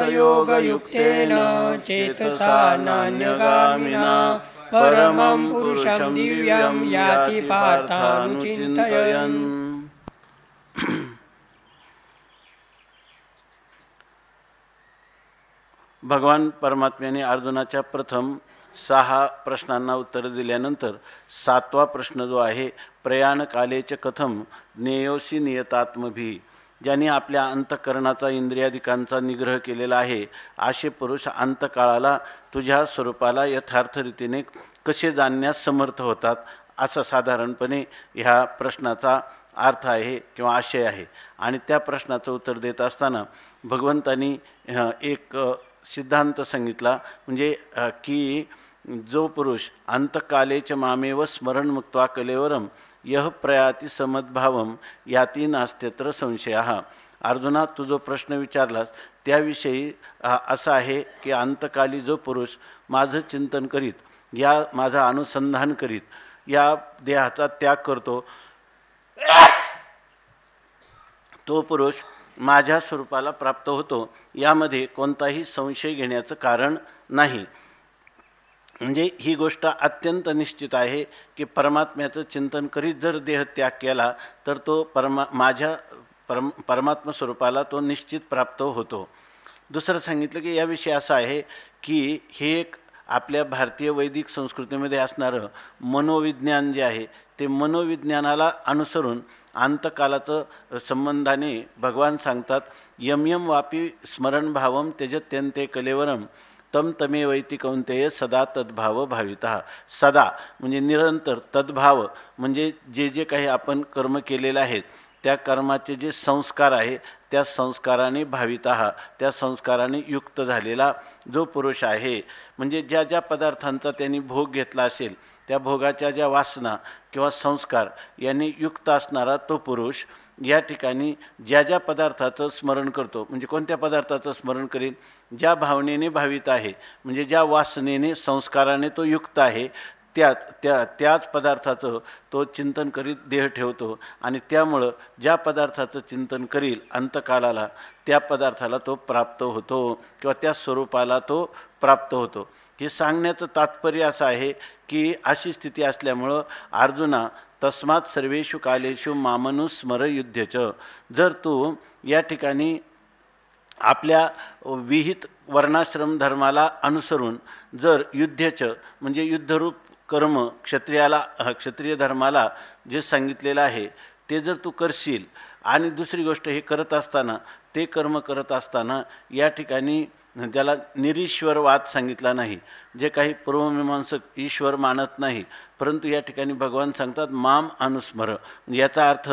योगयुक्तेन चेतसा नान्यगामिना परमं पुरुषं दिव्यं याति पार्थानुचिन्तयन्। भगवान परमात्म्याने अर्जुनाच्या प्रथम 6 प्रश्नांना उत्तर दिल्यानंतर 7वा प्रश्न जो आहे, प्रयाणकालेच कथम ज्ञेयोसी नियतात्मभी, ज्यांनी आपल्या अंतःकरणाचा इंद्रियादिकांचा निग्रह केलेला आहे असे पुरुष अंतकाळाला तुझ्या स्वरूपाला यथार्थ रीतीने कसे जाणण्यास समर्थ होतात, असा साधारणपणे ह्या प्रश्नाचा अर्थ आहे किंवा आशय आहे. आणि त्या प्रश्नाचं उत्तर देत असताना भगवंतांनी एक सिद्धांत सांगितला, म्हणजे की जो पुरुष अंतकालेच मामेव स्मरण मुक्त्वा कलेवरम यह प्रयाती समद्भावम याती नास्त्यत्र संशयः. अर्जुना, तू जो प्रश्न विचारलास त्याविषयी असा आहे की अंतकाली जो पुरुष माझं चिंतन करीत, या माझं अनुसंधान करीत, या देहाचा त्याग करतो, तो पुरुष माझ्या स्वरूपाला प्राप्त होतो, यामध्ये कोणताही संशय घेण्याचं कारण नाही. म्हणजे ही गोष्ट अत्यंत निश्चित आहे की परमात्म्याचं चिंतन करीत जर देह त्याग केला तर तो परमात्मा स्वरूपाला तो निश्चित प्राप्त होतो. दुसरं सांगितलं की याविषयी असं आहे की हे एक आपल्या भारतीय वैदिक संस्कृतीमध्ये असणारं मनोविज्ञान जे आहे ते मनोविज्ञानाला अनुसरून अंतकालाचं संबंधाने भगवान सांगतात, यम यम वापी स्मरणभावम त्यजत्यन्ते कलेवरम तम तमे वैती कौंतेय सदा तद्भाव भाविता. सदा म्हणजे निरंतर, तद्भाव म्हणजे जे जे काही आपण कर्म केलेले आहेत त्या कर्माचे जे संस्कार आहे त्या संस्काराने भाविता, त्या संस्काराने युक्त झालेला जो पुरुष आहे, म्हणजे ज्या ज्या पदार्थांचा त्यांनी भोग घेतला असेल त्या भोगाच्या ज्या वासना किंवा संस्कार यांनी युक्त असणारा तो पुरुष या ठिकाणी ज्या ज्या पदार्थाचं स्मरण करतो, म्हणजे कोणत्या पदार्थाचं स्मरण करेल, ज्या भावनेने भावित आहे, म्हणजे ज्या वासनेने संस्काराने तो युक्त आहे त्याच पदार्थाचं तो चिंतन करीत देह ठेवतो. आणि त्यामुळं ज्या पदार्थाचं चिंतन करील अंतकालाला त्या पदार्थाला तो प्राप्त होतो किंवा त्या स्वरूपाला तो प्राप्त होतो. हे सांगण्याचं तात्पर्य असं आहे की अशी स्थिती असल्यामुळं अर्जुना, तस्मात सर्वेषु कालेषु मामनुस्मर युध्यच. जर तू या ठिकाणी आपल्या विहित वर्णाश्रम धर्माला अनुसरून जर युद्धच म्हणजे युद्धरूप कर्म क्षत्रिय धर्माला जे सांगितलेलं आहे ते जर तू करशील, आणि दुसरी गोष्ट हे करत असताना, ते कर्म करत असताना या ठिकाणी त्याला निरीश्वरवाद सांगितला नाही. जे काही पूर्वमीमांसक ईश्वर मानत नाही, परंतु या ठिकाणी भगवान सांगतात माम अनुस्मर. याचा अर्थ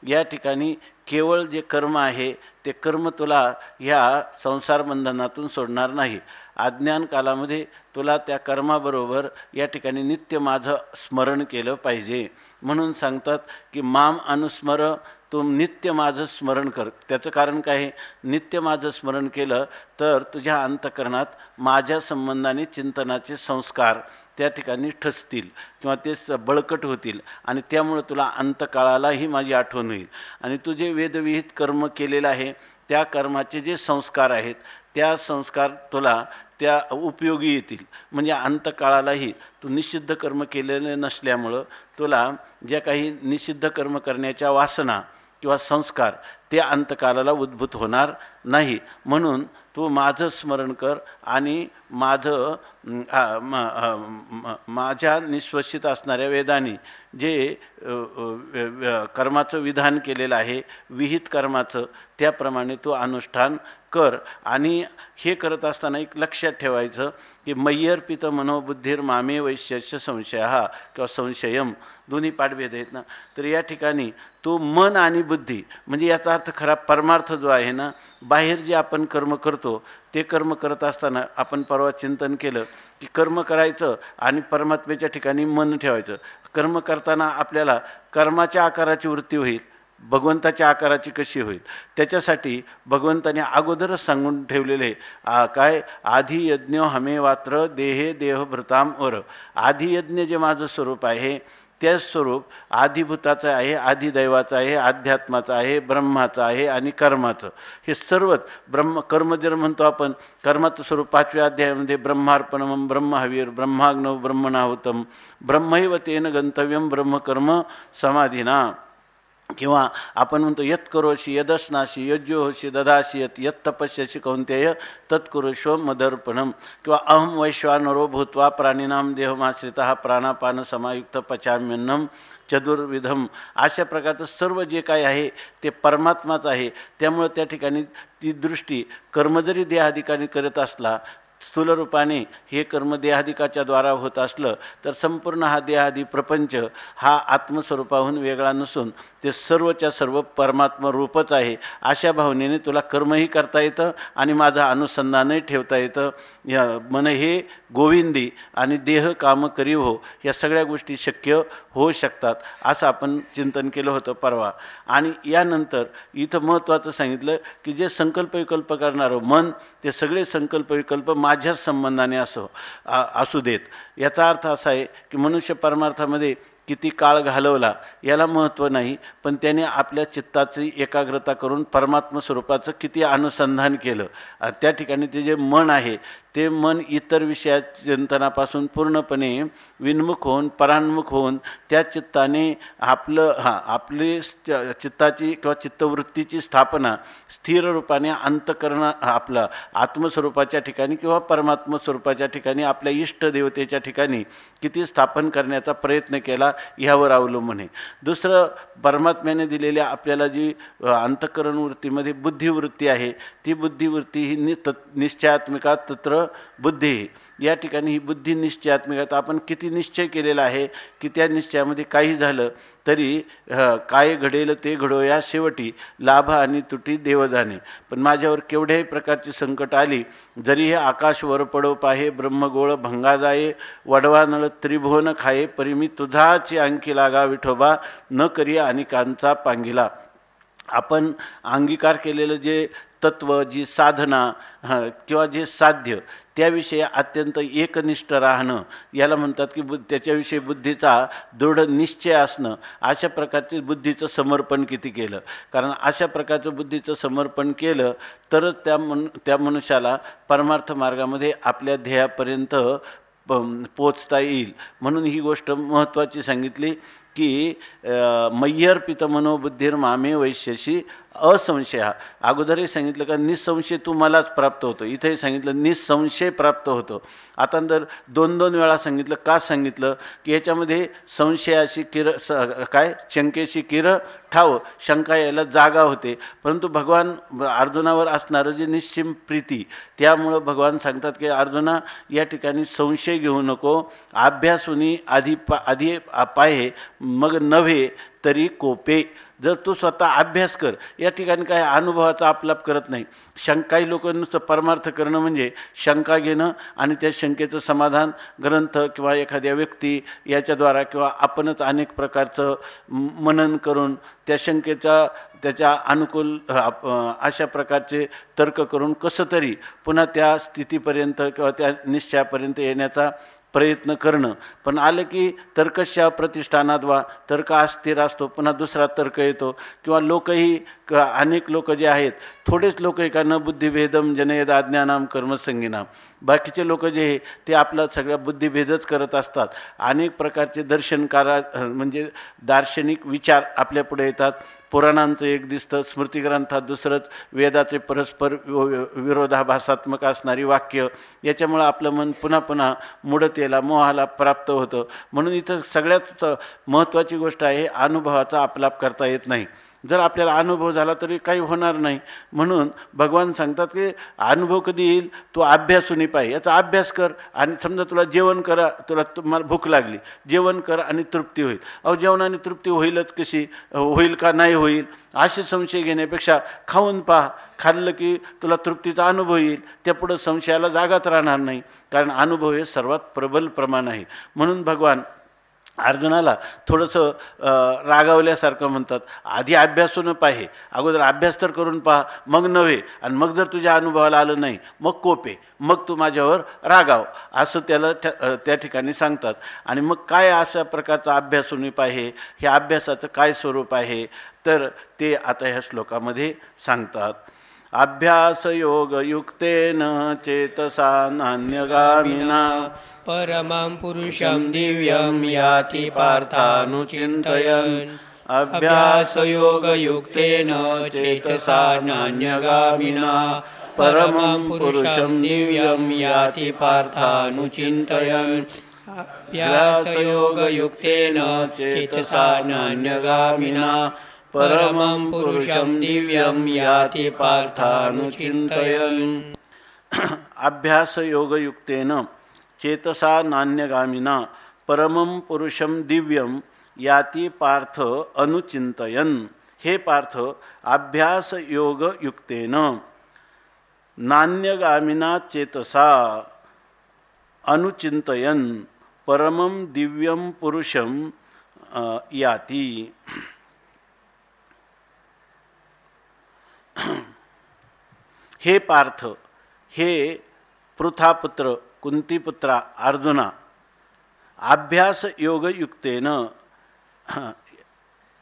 या ठिकाणी केवळ जे कर्म आहे ते कर्म तुला ह्या संसार बंधनातून सोडणार नाही. अज्ञान कालामध्ये तुला त्या कर्माबरोबर या ठिकाणी नित्य माझं स्मरण केलं पाहिजे. म्हणून सांगतात की माम अनुस्मर, तू नित्य माझं स्मरण कर. त्याचं कारण काय आहे, नित्य माझं स्मरण केलं तर तुझ्या अंतःकरणात माझ्या संबंधाने चिंतनाचे संस्कार त्या ठिकाणी ठसतील किंवा ते बळकट होतील, आणि त्यामुळे तुला अंतकाळालाही माझी आठवण होईल. आणि तू जे वेदविहित कर्म केलेलं आहे त्या कर्माचे जे संस्कार आहेत त्या संस्कार तुला त्या उपयोगी येतील. म्हणजे अंतकाळालाही तू निषिद्ध कर्म केलेले नसल्यामुळं तुला ज्या काही निषिद्ध कर्म करण्याच्या वासना किंवा संस्कार ते अंतकालाला उद्भूत होणार नाही. म्हणून तू माझं स्मरण कर आणि माझ्या निश्वसित असणाऱ्या वेदांनी जे कर्माचं विधान केलेलं आहे विहित कर्माचं, त्याप्रमाणे तू अनुष्ठान कर. आणि हे करत असताना एक लक्षात ठेवायचं की मय्यर्पित मनोबुद्धीर मामे वैश्यस्य संशय किंवा संशयम, दोन्ही पाठभेद आहेत ना. तर या ठिकाणी तो मन आणि बुद्धी, म्हणजे याचा अर्थ खरा परमार्थ जो आहे ना, बाहेर जे आपण कर्म करतो ते कर्म करत असताना आपण परवा चिंतन केलं की कर्म करायचं आणि परमात्म्याच्या ठिकाणी मन ठेवायचं. कर्म करताना आपल्याला कर्माच्या आकाराची वृत्ती होईल, भगवंताच्या आकाराची कशी होईल, त्याच्यासाठी भगवंताने अगोदरच सांगून ठेवलेले काय, आधी यज्ञ हमे वात्र देहे देहभृताम वर. आधी यज्ञ जे माझं स्वरूप आहे त्या स्वरूप आधिभूताचं आहे, आधिदैवाचं आहे, अध्यात्माचं आहे, ब्रह्माचं आहे आणि कर्माचं. हे सर्वच कर्म जर म्हणतो आपण, कर्माचं स्वरूप 5व्या अध्यायामध्ये ब्रह्मार्पणम ब्रह्महवीर ब्रह्माग्नौ ब्रह्मणाहुतम ब्रह्मैव तेन गंतव्यम ब्रह्मकर्म समाधीना. किंवा आपण म्हणतो यत् करोषि यदश्नाशी यज्जोहोषि ददाशी यत् तपस्यसि कौंतेय तत्कुरुष्व मदर्पणम. किंवा अहम वैश्वानरो भूत्वा प्राणिनाम देहमाश्रितः प्राणापान समायुक्त पचाम्यन्नम चतुर्विधम. अशा प्रकारचं सर्व जे काय आहे ते परमात्माच आहे. त्यामुळे त्या ठिकाणी ती दृष्टी कर्म जरी देहाधिकाने करत असला, स्थूल रूपाने हे कर्म देहाधिकाच्या द्वारा होत असलं, तर संपूर्ण हा देहादी प्रपंच हा आत्मस्वरूपाहून वेगळा नसून ते सर्वच्या सर्व परमात्मा रूपच आहे. अशा भावनेने तुला कर्मही करता येतं आणि माझं अनुसंधानही ठेवता येतं. मन हे गोविंदी आणि देह काम करी हो, या सगळ्या गोष्टी शक्य होऊ शकतात असं आपण चिंतन केलं होतं परवा. आणि यानंतर इथं महत्त्वाचं सांगितलं की जे संकल्प विकल्प करणारं मन, ते सगळे संकल्प विकल्प माझ्याच संबंधाने असू देत. याचा अर्थ असा आहे की मनुष्य परमार्थामध्ये किती काळ घालवला याला महत्त्व नाही, पण त्याने आपल्या चित्ताची एकाग्रता करून परमात्मा स्वरूपाचं किती अनुसंधान केलं. त्या ठिकाणी ते जे मन आहे ते मन इतर विषयाचिंतनापासून पूर्णपणे विन्मुख होऊन परान्मुख होऊन त्या चित्ताने आपली चित्ताची किंवा चित्तवृत्तीची स्थापना स्थिर रूपाने अंतकरण आपलं आत्मस्वरूपाच्या ठिकाणी किंवा परमात्मा स्वरूपाच्या ठिकाणी आपल्या इष्टदेवतेच्या ठिकाणी किती स्थापन करण्याचा प्रयत्न केला ह्यावर अवलंबून आहे. दुसरं, परमात्म्याने दिलेल्या आपल्याला जी अंतःकरण वृत्तीमध्ये बुद्धिवृत्ती आहे, ती बुद्धिवृत्ती ही निश्चयात्मिका तत्र बुद्धी. या ठिकाणी ही बुद्धी निश्चयात्मिका आपण किती निश्चय केलेला आहे की त्या निश्चयामध्ये काही झालं तरी काय घडेल ते घडो या शेवटी लाभ आणि तुटी देव जाणे. पण माझ्यावर केवढ्याही प्रकारची संकट आली, जरी हे आकाश वर पडो पाहे ब्रह्मगोळ भंगा जाये वडवा नळ त्रिभुवन खाये परी मी तुझाची अंकी लागा विठोबा न करी अनिकांचा पांगिला. आपण अंगीकार केलेलं जे तत्व, जी साधना किंवा जे साध्य, त्याविषयी अत्यंत एकनिष्ठ राहणं याला म्हणतात की त्याच्याविषयी बुद्धीचा दृढ निश्चय असणं. अशा प्रकारचे बुद्धीचं समर्पण किती केलं, कारण अशा प्रकारचं बुद्धीचं समर्पण केलं तरच त्या मनुष्याला परमार्थ मार्गामध्ये आपल्या ध्येयापर्यंत पोचता येईल. म्हणून ही गोष्ट महत्त्वाची सांगितली की मय्यर्पित मनोबुद्धीर मामे वैश्यशी असंशय. अगोदरही सांगितलं का निसंशय तू मलाच प्राप्त होतो, इथंही सांगितलं निसंशय प्राप्त होतो. आता जर 2-2 वेळा सांगितलं, का सांगितलं की याच्यामध्ये संशयाशी शंकेशी किर ठाव, शंका यायला जागा होते. परंतु भगवान अर्जुनावर असणारं जे निश्चिम प्रीती, त्यामुळं भगवान सांगतात की अर्जुना या ठिकाणी संशय घेऊ नको, अभ्यासुनी आधी पाहे मग नव्हे तरी कोपे. जर तू स्वतः अभ्यास कर, या ठिकाणी काय अनुभवाचा आपलाप करत नाही. काही लोक नुसतं परमार्थ करणं म्हणजे शंका घेणं आणि त्या शंकेचं समाधान ग्रंथ किंवा एखाद्या व्यक्ती याच्याद्वारा किंवा आपणच अनेक प्रकारचं मनन करून त्या शंकेचा त्याच्या अनुकूल अशा प्रकारचे तर्क करून कसं तरी पुन्हा त्या स्थितीपर्यंत किंवा त्या निश्चयापर्यंत येण्याचा प्रयत्न करणं. पण आलं की तर्कशा प्रतिष्ठानात वा तर्क अस्थिर असतो, पुन्हा दुसरा तर्क येतो. किंवा लोकही अनेक लोक जे आहेत, थोडेच लोक आहे का न बुद्धिभेदम जनयद अज्ञानाम कर्मसंगीनाम, बाकीचे लोक जे आहे ते आपला सगळ्या बुद्धिभेदच करत असतात. अनेक प्रकारचे दर्शनकारा म्हणजे दार्शनिक विचार आपल्या पुढे येतात. पुराणांचं एक दिसतं, स्मृतिग्रंथात दुसरंच, वेदाचे परस्पर विरोधाभासात्मक असणारी वाक्य, याच्यामुळं आपलं मन पुन्हा पुन्हा मुडतेला मोहाला प्राप्त होतं. म्हणून इथं सगळ्यात महत्त्वाची गोष्ट आहे, अनुभवाचा आपलाप करता येत नाही. जर आपल्याला अनुभव झाला तरी काही होणार नाही. म्हणून भगवान सांगतात की अनुभव कधी येईल, तू अभ्यासून पाहिजे, याचा अभ्यास कर. आणि समजा तुला जेवण करा, तुम्हाला भूक लागली, जेवण कर आणि तृप्ती होईल. जेवणाने तृप्ती होईलच कशी, होईल का नाही होईल असे संशय घेण्यापेक्षा खाऊन पहा, खाल्लं की तुला तृप्तीचा अनुभव येईल. त्यापुढं संशयाला जागाच राहणार नाही, कारण अनुभव हे सर्वात प्रबल प्रमाण आहे. म्हणून भगवान अर्जुनाला थोडंसं रागावल्यासारखं म्हणतात, आधी अभ्यासून पाहे, अगोदर अभ्यास तर करून पहा, मग नव्हे, आणि मग जर तुझ्या अनुभवाला आलं नाही मग कोपे, मग तू माझ्यावर रागाव, असं त्याला त्या ठिकाणी सांगतात. आणि मग काय अशा प्रकारचा अभ्यासून पाहे, हे अभ्यासाचं काय स्वरूप आहे, तर ते आता ह्या श्लोकामध्ये सांगतात. अभ्यास योग युक्तेन चेतसा नान्यगामिना परमं पुरुषं दिव्यं याति पार्थानुचिन्तयन्. अभ्यासयोगयुक्तेन चेतसा नान्यगामिना परमं पुरुषं दिव्यं याति पार्थानुचिन्तयन्. अभ्यासयोगयुक्तेन चेतसा नान्यगामिना परमं पुरुषं दिव्यं याति पार्थानुचिन्तयन्. अभ्यासयोगयुक्तेन चेतसा नान्यगामिना परमं पुरुषं दिव्यं याति पार्थ अनुचिंतयन. हे पार्थ, अभ्यास योग युक्तेन नान्यगामिना चेतसा अनुचिंतयन परमं दिव्यं पुरुषं याति. हे पार्थ, हे पृथापुत्र कुंतीपुत्रा अर्जुना, अभ्यास योग युक्तेन,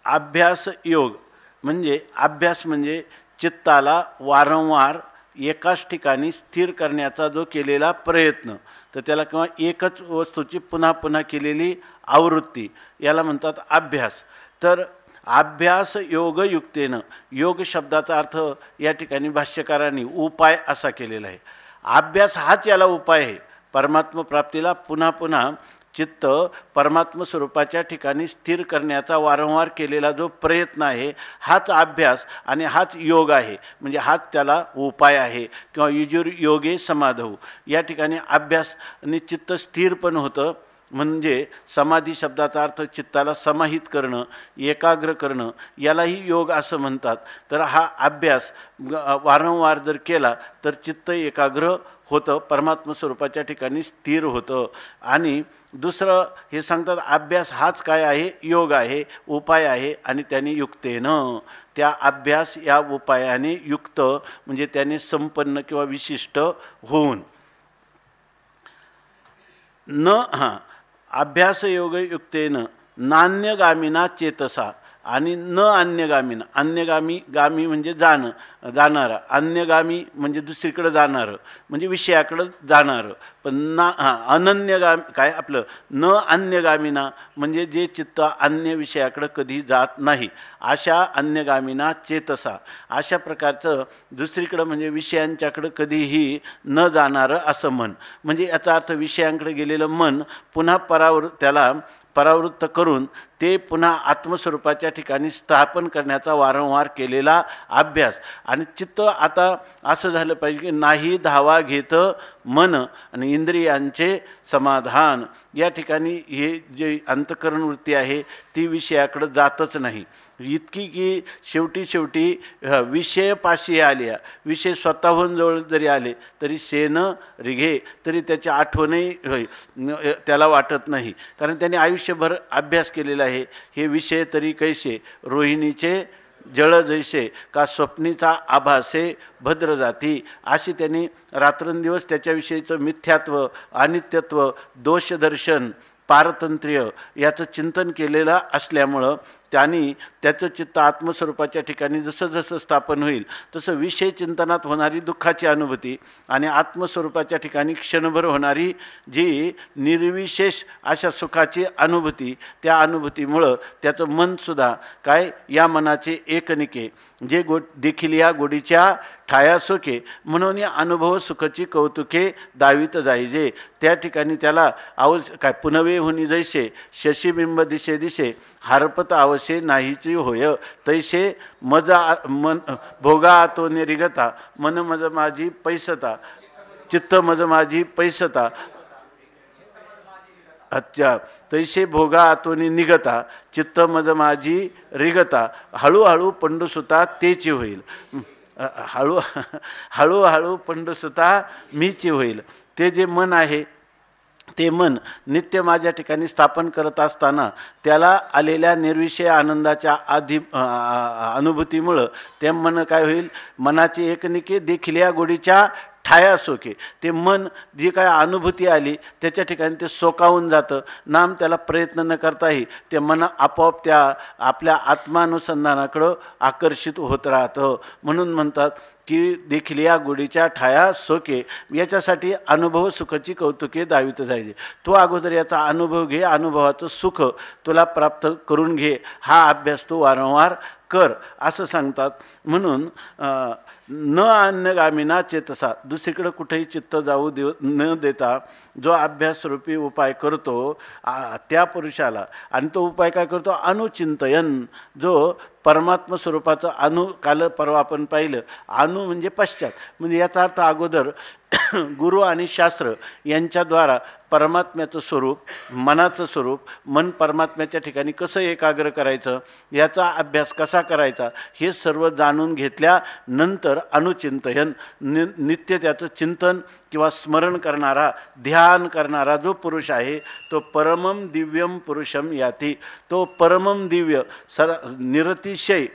अभ्यास योग म्हणजे अभ्यास म्हणजे चित्ताला वारंवार एकाच ठिकाणी स्थिर करण्याचा जो केलेला प्रयत्न, तर त्याला किंवा एकच वस्तूची पुन्हा पुन्हा केलेली आवृत्ती, याला म्हणतात अभ्यास. तर अभ्यास योग युक्तेनं, योग शब्दाचा अर्थ या ठिकाणी भाष्यकारांनी उपाय असा केलेला आहे. अभ्यास हाच याला उपाय आहे. परमात्म प्राप्तीला पुन्हा पुन्हा चित्त परमात्म स्वरूपाच्या ठिकाणी स्थिर करण्याचा वारंवार केलेला जो प्रयत्न आहे, हाच अभ्यास आणि हाच योग आहे. म्हणजे हाच त्याला उपाय आहे. किंवा युजुर योगे समाधौ, या ठिकाणी अभ्यासाने चित्त स्थिर पण होतं. म्हणजे समाधी शब्दाचा अर्थ चित्ताला समाहित करणं, एकाग्र करणं, यालाही योग असं म्हणतात. तर हा अभ्यास वारंवार जर केला तर चित्त एकाग्र होतं, परमात्म स्वरूपाच्या ठिकाणी स्थिर होतं. आणि दुसरं हे सांगतात, अभ्यास हाच काय आहे, योग आहे, उपाय आहे. आणि त्याने युक्तेनं, त्या अभ्यास या उपायाने युक्त म्हणजे त्याने संपन्न किंवा विशिष्ट होऊन. न अभ्यास योग युक्तेन नान्यगामिना चेतसा, आणि न अन्यगामीना, अन्यगामी, गामी म्हणजे जाणारा, अन्यगामी म्हणजे दुसरीकडे जाणारं, म्हणजे विषयाकडं जाणारं. पण ना अनन्यगामी काय आपलं न अन्यगामीना म्हणजे जे चित्त अन्य विषयाकडं कधी जात नाही, अशा अन्यगामीना चेतसा, अशा प्रकारचं दुसरीकडं म्हणजे विषयांच्याकडं कधीही न जाणारं असं मन. म्हणजे याचा अर्थ विषयांकडे गेलेलं मन पुन्हा त्याला परावृत्त करून ते पुन्हा आत्मस्वरूपाच्या ठिकाणी स्थापन करण्याचा वारंवार केलेला अभ्यास. आणि चित्त आता असं झालं पाहिजे की नाही धावा घेत मन आणि इंद्रियांचे समाधान, या ठिकाणी हे जे अंतःकरण वृत्ती आहे ती विषयाकडे जातच नाही. इतकी की शेवटी विषयपाशी आल्या, विषय स्वतःहून जवळ जरी आले तरी सेन रिघे, तरी त्याची आठवणही त्याला वाटत नाही. कारण त्याने आयुष्यभर अभ्यास केलेला आहे. हे विषय तरी कैसे रोहिणीचे जळ जैसे, का स्वप्नीचा आभासे भद्र जाती, अशी त्यांनी रात्रंदिवस त्याच्याविषयीचं मिथ्यात्व, अनित्यत्व, दोषदर्शन, पारतंत्र्य याचं चिंतन केलेलं असल्यामुळं त्यांनी त्याचं चित्त आत्मस्वरूपाच्या ठिकाणी जसं जसं स्थापन होईल तसं विषय चिंतनात होणारी दुःखाची अनुभूती आणि आत्मस्वरूपाच्या ठिकाणी क्षणभर होणारी जी निर्विशेष अशा सुखाची अनुभूती, त्या अनुभूतीमुळं त्याचं मनसुद्धा काय या मनाचे एकनिके जे देखील या गोडीच्या ठाया सुखे, म्हणून या अनुभव सुखची कौतुके दावीत जायजे. त्या ठिकाणी त्याला काय पुनवे होनी जैसे शशीबिंब दिशे दिशे हारपत आवशे नाहीची होय, तैसे मन भोगा आतो निरिगता मन मज माझी पैसता चित्त मज माझी पैसता. अच्छा, तैसे भोगा आतोनी निगता चित्त मज माझी रिगता हळूहळू पंडुसुता तेची होईल. हळूहळू पंडुसुता मीची होईल. ते जे मन आहे ते मन नित्य माझ्या ठिकाणी स्थापन करत असताना त्याला आलेल्या निर्विषय आनंदाच्या अनुभूतीमुळं ते मन काय होईल, मनाची एकनिके देखिल्या गोडीच्या ठाया सोके. ते मन जी काय अनुभूती आली त्याच्या ठिकाणी ते सोकावून जातं. नाम त्याला प्रयत्न न करताही ते मन आपोआप त्या आपल्या आत्मानुसंधानाकडं आकर्षित होत राहतं. म्हणून म्हणतात की देखील या गोडीच्या ठाया सोके. याच्यासाठी अनुभव सुखाची कौतुके दावित जायचे. तो अगोदर याचा अनुभव घे, अनुभवाचं सुख तुला प्राप्त करून घे, हा अभ्यास तू वारंवार कर असं सांगतात. म्हणून न अन्यगामिना चेतसा, दुसरीकडे कुठेही चित्त जाऊ न देता जो अभ्यासरूपी उपाय करतो त्या पुरुषाला, आणि तो उपाय काय करतो, अनुचिंतयन, जो परमात्म स्वरूपाचं काल परवा आपण पाहिलं, म्हणजे पश्चात, म्हणजे याचा अर्थ अगोदर गुरु आणि शास्त्र यांच्याद्वारा परमात्म्याचं स्वरूप, मनाचं स्वरूप, मन परमात्म्याच्या ठिकाणी कसं एकाग्र करायचं, याचा अभ्यास कसा करायचा, हे सर्व जाणून घेतल्यानंतर अनुचिंतयन, नित्य त्याचं चिंतन किंवा स्मरण करणारा, ध्यान करणारा जो पुरुष आहे तो परमम दिव्यम पुरुषम याती. तो परमम दिव्य निरतिशय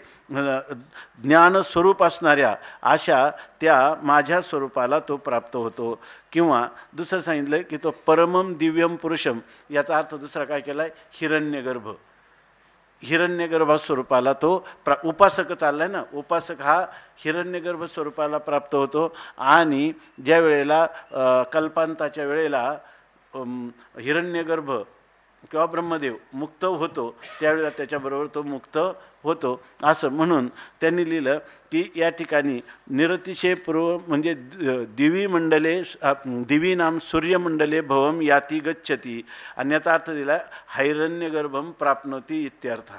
ज्ञानस्वरूप असणाऱ्या अशा त्या माझ्या स्वरूपाला तो प्राप्त होतो. किंवा दुसरं सांगितलं की तो परमम दिव्यम पुरुषम, याचा अर्थ दुसरा काय केला आहे, हिरण्यगर्भ. हिरण्यगर्भ स्वरूपाला तो उपासक चाललाय ना, उपासक हा हिरण्यगर्भ स्वरूपाला प्राप्त होतो. आणि ज्या वेळेला कल्पांताच्या वेळेला हिरण्यगर्भ किंवा ब्रह्मदेव मुक्त होतो त्यावेळेला त्याच्याबरोबर तो मुक्त होतो. असं म्हणून त्यांनी लिहिलं की या ठिकाणी निरतिशय पूर्व म्हणजे दिवी मंडले, दिवी नाम सूर्यमंडले भवम याती गच्छती, आणि याचा अर्थ दिला हैरण्यगर्भम प्राप्नोती इत्यर्थ.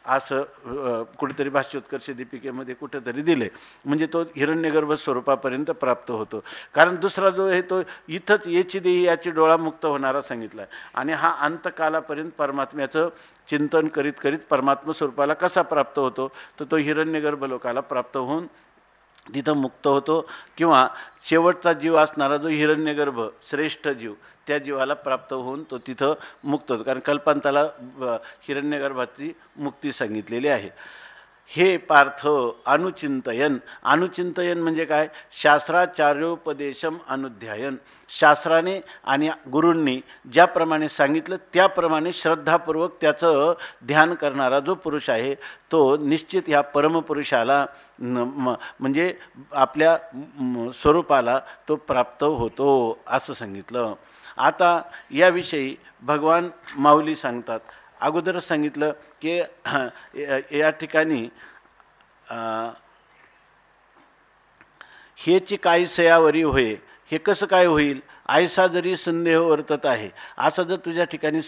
असं कुठेतरी भाष्योत्कर्ष दीपिकेमध्ये कुठेतरी दिले. म्हणजे तो हिरण्यगर्भ स्वरूपापर्यंत प्राप्त होतो. कारण दुसरा जो आहे तो इथंच याची देही याची डोळा मुक्त होणारा सांगितला आहे. आणि हा अंतकालापर्यंत परमात्म्याचं चिंतन करीत करीत परमात्मा स्वरूपाला कसा प्राप्त होतो, तर तो हिरण्यगर्भ लोकाला प्राप्त होऊन तिथं मुक्त होतो. किंवा शेवटचा जीव असणारा जो हिरण्यगर्भ श्रेष्ठ जीव, त्या जीवाला प्राप्त होऊन तो तिथं मुक्त होतो. कारण कल्पांताला हिरण्यगर्भाची मुक्ती सांगितलेली आहे. हे पार्थ अनुचिंतयन, अनुचिंतयन म्हणजे काय, शास्त्राचार्योपदेशम अनुध्यायन. शास्त्राने आणि गुरूंनी ज्याप्रमाणे सांगितलं त्याप्रमाणे श्रद्धापूर्वक त्याचं ध्यान करणारा जो पुरुष आहे तो निश्चित ह्या परमपुरुषाला म्हणजे आपल्या स्वरूपाला तो प्राप्त होतो असं सांगितलं. आता याविषयी भगवान माऊली सांगतात. अगोदरच सांगितलं की या ठिकाणी हेची काही सयावरी होय, हे कसं काय होईल, आयसा जरी संदेह वर्तत आहे, असा जर तुझ्या ठिकाणी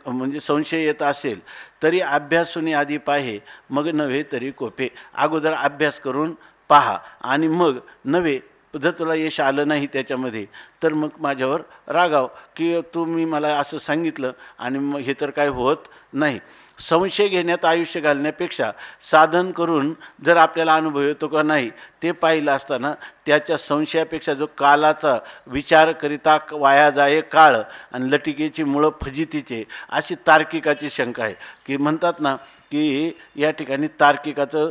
म्हणजे संशय येत असेल तरी अभ्यासून आधी पाहे, मग नव्हे तरी कोपे. अगोदर अभ्यास करून पहा आणि मग नव्हे, जर तुला यश आलं नाही त्याच्यामध्ये तर मग माझ्यावर रागाव की तुम्ही मला असं सांगितलं आणि मग हे तर काय होत नाही. संशय घेण्यात आयुष्य घालण्यापेक्षा साधन करून जर आपल्याला अनुभव येतो का नाही ते पाहिलं असताना त्याच्या संशयापेक्षा जो कालाचा विचार करिता वाया जाये काळ आणि लटिकेची मुळं फजितीचे, अशी तार्किकाची शंका आहे. की म्हणतात ना की या ठिकाणी तार्किकाचं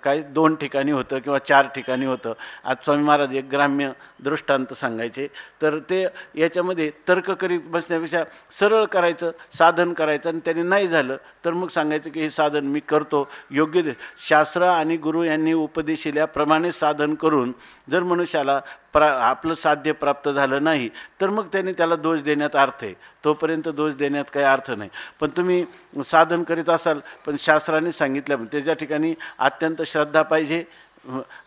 काय 2 ठिकाणी होतं किंवा 4 ठिकाणी होतं. आज स्वामी महाराज एक ग्राम्य दृष्टांत सांगायचे, तर ते याच्यामध्ये तर्क करीत बसण्यापेक्षा सरळ करायचं, साधन करायचं, आणि त्याने नाही झालं तर मग सांगायचं की हे साधन मी करतो योग्य. शास्त्र आणि गुरु यांनी उपदेशिल्याप्रमाणे साधन करून जर मनुष्याला आपलं साध्य प्राप्त झालं नाही तर मग त्याने त्याला दोष देण्यात अर्थ आहे. तोपर्यंत दोष देण्यात काही अर्थ नाही. पण तुम्ही साधन करीत असाल पण शास्त्राने सांगितलं त्याच्या ठिकाणी अत्यंत श्रद्धा पाहिजे,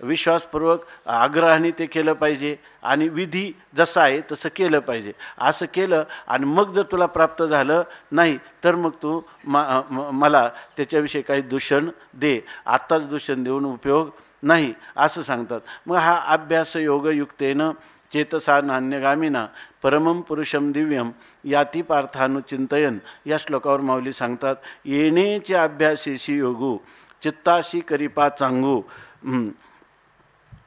विश्वासपूर्वक आग्रहाने ते केलं पाहिजे आणि विधी जसा आहे तसं केलं पाहिजे. असं केलं आणि मग जर तुला प्राप्त झालं नाही तर मग तू मला त्याच्याविषयी काही दूषण दे, आत्ताच दूषण देऊन उपयोग नाही असं सांगतात. मग हा अभ्यास योगयुक्तेनं चेतसा नान्यगामिना परमं पुरुषम दिव्यम याती पार्थानुचिंतयन या श्लोकावर माऊली सांगतात. येणेचे अभ्यासेशी योगू चित्ताशी करिपा चांगू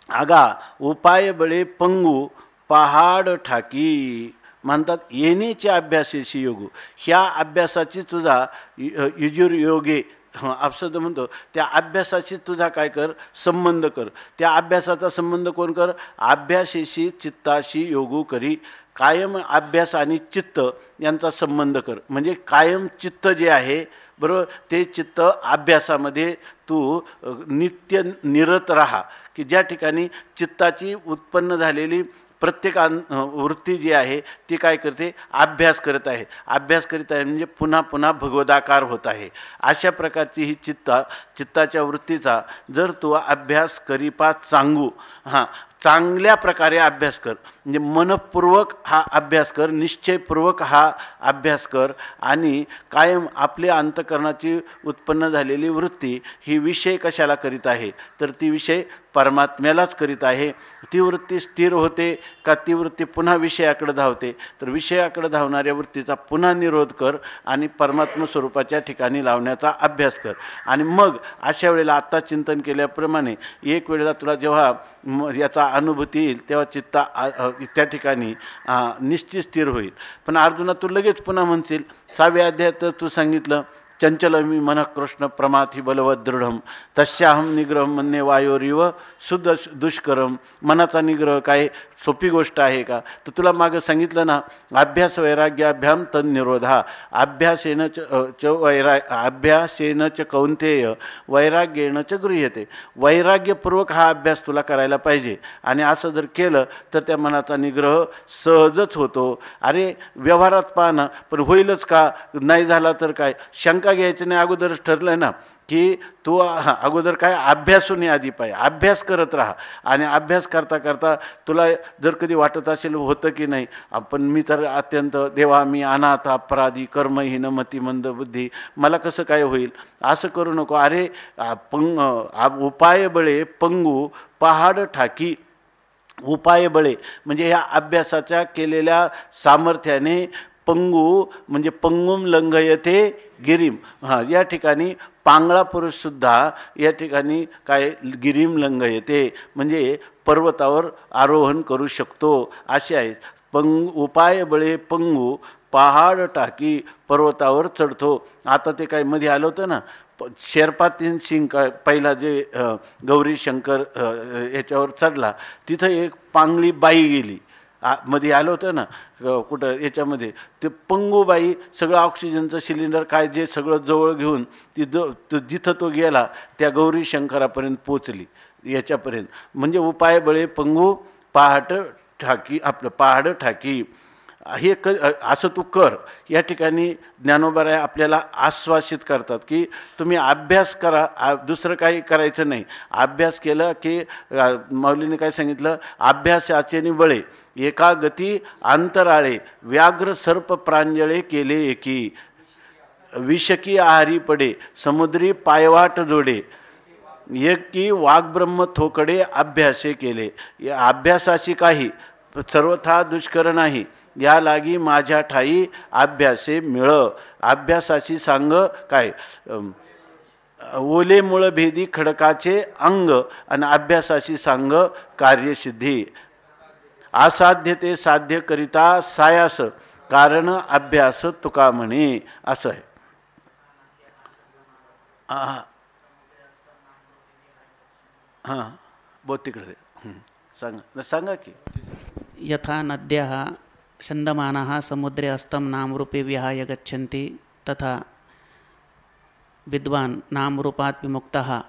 आगा उपाय बळे पंगू पहाड ठाकी म्हणतात येणेचे अभ्यासेशी योगू. ह्या अभ्यासाची तुझा युजुर योगे आपसुद्धा म्हणतो त्या अभ्यासाची तुझा काय कर संबंध कर. त्या अभ्यासाचा संबंध कोण कर? अभ्यासेशी चित्ताशी योगू करी. कायम अभ्यास आणि चित्त यांचा संबंध कर. म्हणजे कायम चित्त जे आहे बरोबर ते चित्त अभ्यासामध्ये तू नित्य निरत राहा. की ज्या ठिकाणी चित्ताची उत्पन्न झालेली प्रत्येक वृत्ती जी आहे ती काय करते? अभ्यास करत आहे. अभ्यास करीत आहे म्हणजे पुन्हा पुन्हा भगवदाकार होत आहे. अशा प्रकारची ही चित्ताच्या वृत्तीचा जर तू अभ्यास करीपात सांगू चांगल्या प्रकारे अभ्यास कर. म्हणजे मनपूर्वक हा अभ्यास कर, निश्चयपूर्वक हा अभ्यास कर. आणि कायम आपल्या अंतःकरणाची उत्पन्न झालेली वृत्ती ही विषय कशाला करीत आहे? तर ती विषय परमात्म्यालाच करीत आहे. ती वृत्ती स्थिर होते का ती वृत्ती पुन्हा विषयाकडे धावते? तर विषयाकडे धावणाऱ्या वृत्तीचा पुन्हा निरोध कर आणि परमात्मा स्वरूपाच्या ठिकाणी लावण्याचा अभ्यास कर. आणि मग अशा वेळेला आत्ता चिंतन केल्याप्रमाणे एक वेळेला तुला जेव्हा याचा अनुभूती येईल तेव्हा चित्ता त्या ठिकाणी निश्चित स्थिर होईल. पण अर्जुना तू लगेच पुन्हा म्हणशील 6व्या अध्यायात तू सांगितलं चंचलमी मन कृष्ण प्रमाथी बलवत दृढम तस्याहम निग्रह म्हणणे वायोरिव शुद्ध दुष्करम. मनाचा निग्रह काय सोपी गोष्ट आहे का? तर तुला मागं सांगितलं ना अभ्यास वैराग्याभ्याम तन्निरोधा. अभ्यासेन च कौंतेय वैराग्येन च गृह्यते. वैराग्यपूर्वक हा अभ्यास तुला करायला पाहिजे. आणि असं जर केलं तर त्या मनाचा निग्रह सहजच होतो. अरे व्यवहारात पाहणं पण होईलच का? नाही झाला तर काय? शंका घ्यायचं नाही. अगोदरच ठरलं ना की तू अगोदर काय अभ्यासून आधी पाहिजे. अभ्यास करत राहा. आणि अभ्यास करता करता तुला जर कधी वाटत असेल होतं की नाही आपण मी तर अत्यंत देवा मी अनाथ अपराधी कर्महीन मतिमंद बुद्धी मला कसं काय होईल? असं करू नको. अरे उपाय बळे पंगू पहाड ठाकी. उपाय बळे म्हणजे ह्या अभ्यासाच्या केलेल्या सामर्थ्याने पंगू म्हणजे पंगुम लंघयते गिरीम. या ठिकाणी पांगळा पुरुषसुद्धा या ठिकाणी काय गिरीम लंघयते म्हणजे पर्वतावर आरोहण करू शकतो असे आहे. उपाय बळे पंगू पहाड टाकी पर्वतावर चढतो. आता ते काय मध्ये आलं होतं ना शेर्पा 3 सिंग पहिला जे गौरी शंकर याच्यावर चढला तिथं एक पांगळी बाई गेली. मध्ये आलं होतं ना कुठं याच्यामध्ये ते पंगूबाई सगळं ऑक्सिजनचं सिलेंडर काय जे सगळं जवळ घेऊन जिथं तो गेला त्या गौरी शंकरापर्यंत पोचली याच्यापर्यंत. म्हणजे उपाय बळे पंगू पहाड ठाकी आपलं पहाड ठाकी हे असं तू कर. या ठिकाणी ज्ञानोबराय आपल्याला आश्वासित करतात की तुम्ही अभ्यास करा, दुसरं काही करायचं नाही. अभ्यास केलं की माऊलीने काय सांगितलं अभ्यासाचे बळे एका गती अंतराळे व्याघ्र सर्प प्रांजळे केले एकी विषकी आहारी पडे समुद्री पायवाट जोडे एक की वाग्ब्रह्म थोकडे अभ्यासे केले. या अभ्यासाची काही सर्वथा दुष्कर नाही या लागी माझ्या ठाई अभ्यासे मिळ. अभ्यासाची सांग काय ओले मुळ भेदी खडकाचे अंग आणि अभ्यासाची सांग कार्यसिद्धी. असाध्य ते साध्य करिता सायास कारण अभ्यास तुका म्हणे असं आहे. हां बहुत तिकडे सांगा की यथा नद्यः छन्दमानाः समुद्रे अस्तं नामरूपे विहाय गच्छन्ति तथा विद्वान् नामरूपात् विमुक्तः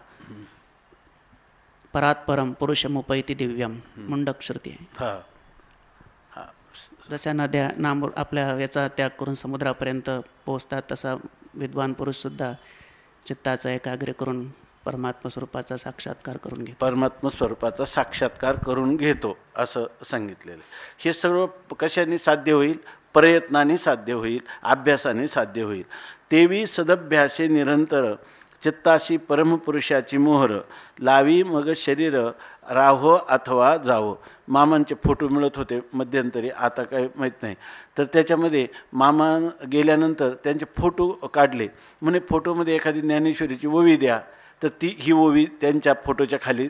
परात्परं पुरुषमुपैति दिव्यम मुंडक श्रुती. जशा नद्या नाम आपल्या याचा त्याग करून समुद्रापर्यंत पोहोचतात तसा विद्वान पुरुषसुद्धा चित्ताचा एकाग्र करून परमात्मा स्वरूपाचा साक्षात्कार करून घेतो. परमात्मा स्वरूपाचा साक्षात्कार करून घेतो असं सांगितलेलं. हे सगळं कशाने साध्य होईल? प्रयत्नाने साध्य होईल, अभ्यासाने साध्य होईल. तेवी सदभ्यासे निरंतर चित्ताशी परमपुरुषाची मोहर लावी मग शरीर राहो अथवा जावो. मामांचे फोटो मिळत होते मध्यंतरी, आता काय माहीत नाही. तर त्याच्यामध्ये मामा गेल्यानंतर त्यांचे फोटो काढले. म्हणे फोटोमध्ये एखादी ज्ञानेश्वरीची ओवी द्या. तर ती ही ओवी त्यांच्या फोटोच्या खाली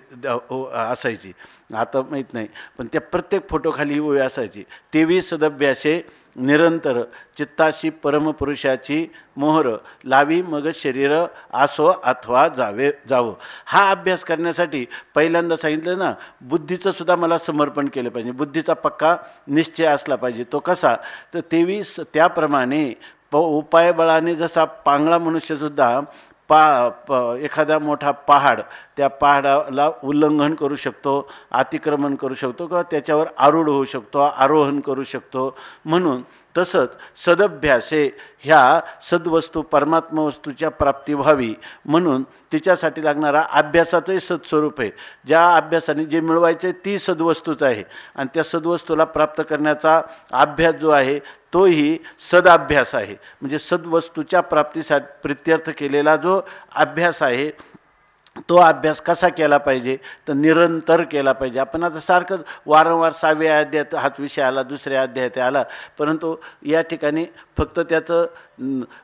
असायची. आता माहीत नाही, पण त्या प्रत्येक फोटोखाली ही ओवी असायची. तेवी सदभ्यासे निरंतर चित्ताशी परमपुरुषाची मोहर लावी मग शरीर आसो अथवा जावं. हा अभ्यास करण्यासाठी पहिल्यांदा सांगितलं ना, बुद्धीचं सुद्धा मला समर्पण केलं पाहिजे, बुद्धीचा पक्का निश्चय असला पाहिजे. तो कसा, तर तेवी त्याप्रमाणे उपाय बळाने जसा पांगळा मनुष्यसुद्धा एखादा मोठा पहाड, त्या पहाडाला उल्लंघन करू शकतो, अतिक्रमण करू शकतो, किंवा त्याच्यावर आरूढ होऊ शकतो, आरोहण करू शकतो. म्हणून तसंच सदभ्यासे ह्या सद्वस्तू परमात्मा वस्तूच्या प्राप्ती व्हावी म्हणून तिच्यासाठी लागणारा अभ्यासाचंही सत्स्वरूप आहे. ज्या अभ्यासाने जे मिळवायचे ती सद्वस्तूच आहे, आणि त्या सद्वस्तूला प्राप्त करण्याचा अभ्यास जो आहे तोही सदाभ्यास आहे. म्हणजे सद्वस्तूच्या प्राप्तीसाठी प्रित्यर्थ केलेला जो अभ्यास आहे तो अभ्यास कसा केला पाहिजे, तर निरंतर केला पाहिजे. आपण आता सारखं वारंवार 6व्या अध्यायात हाच विषय आला, 2ऱ्या अध्यायात आला, परंतु या ठिकाणी फक्त त्याचं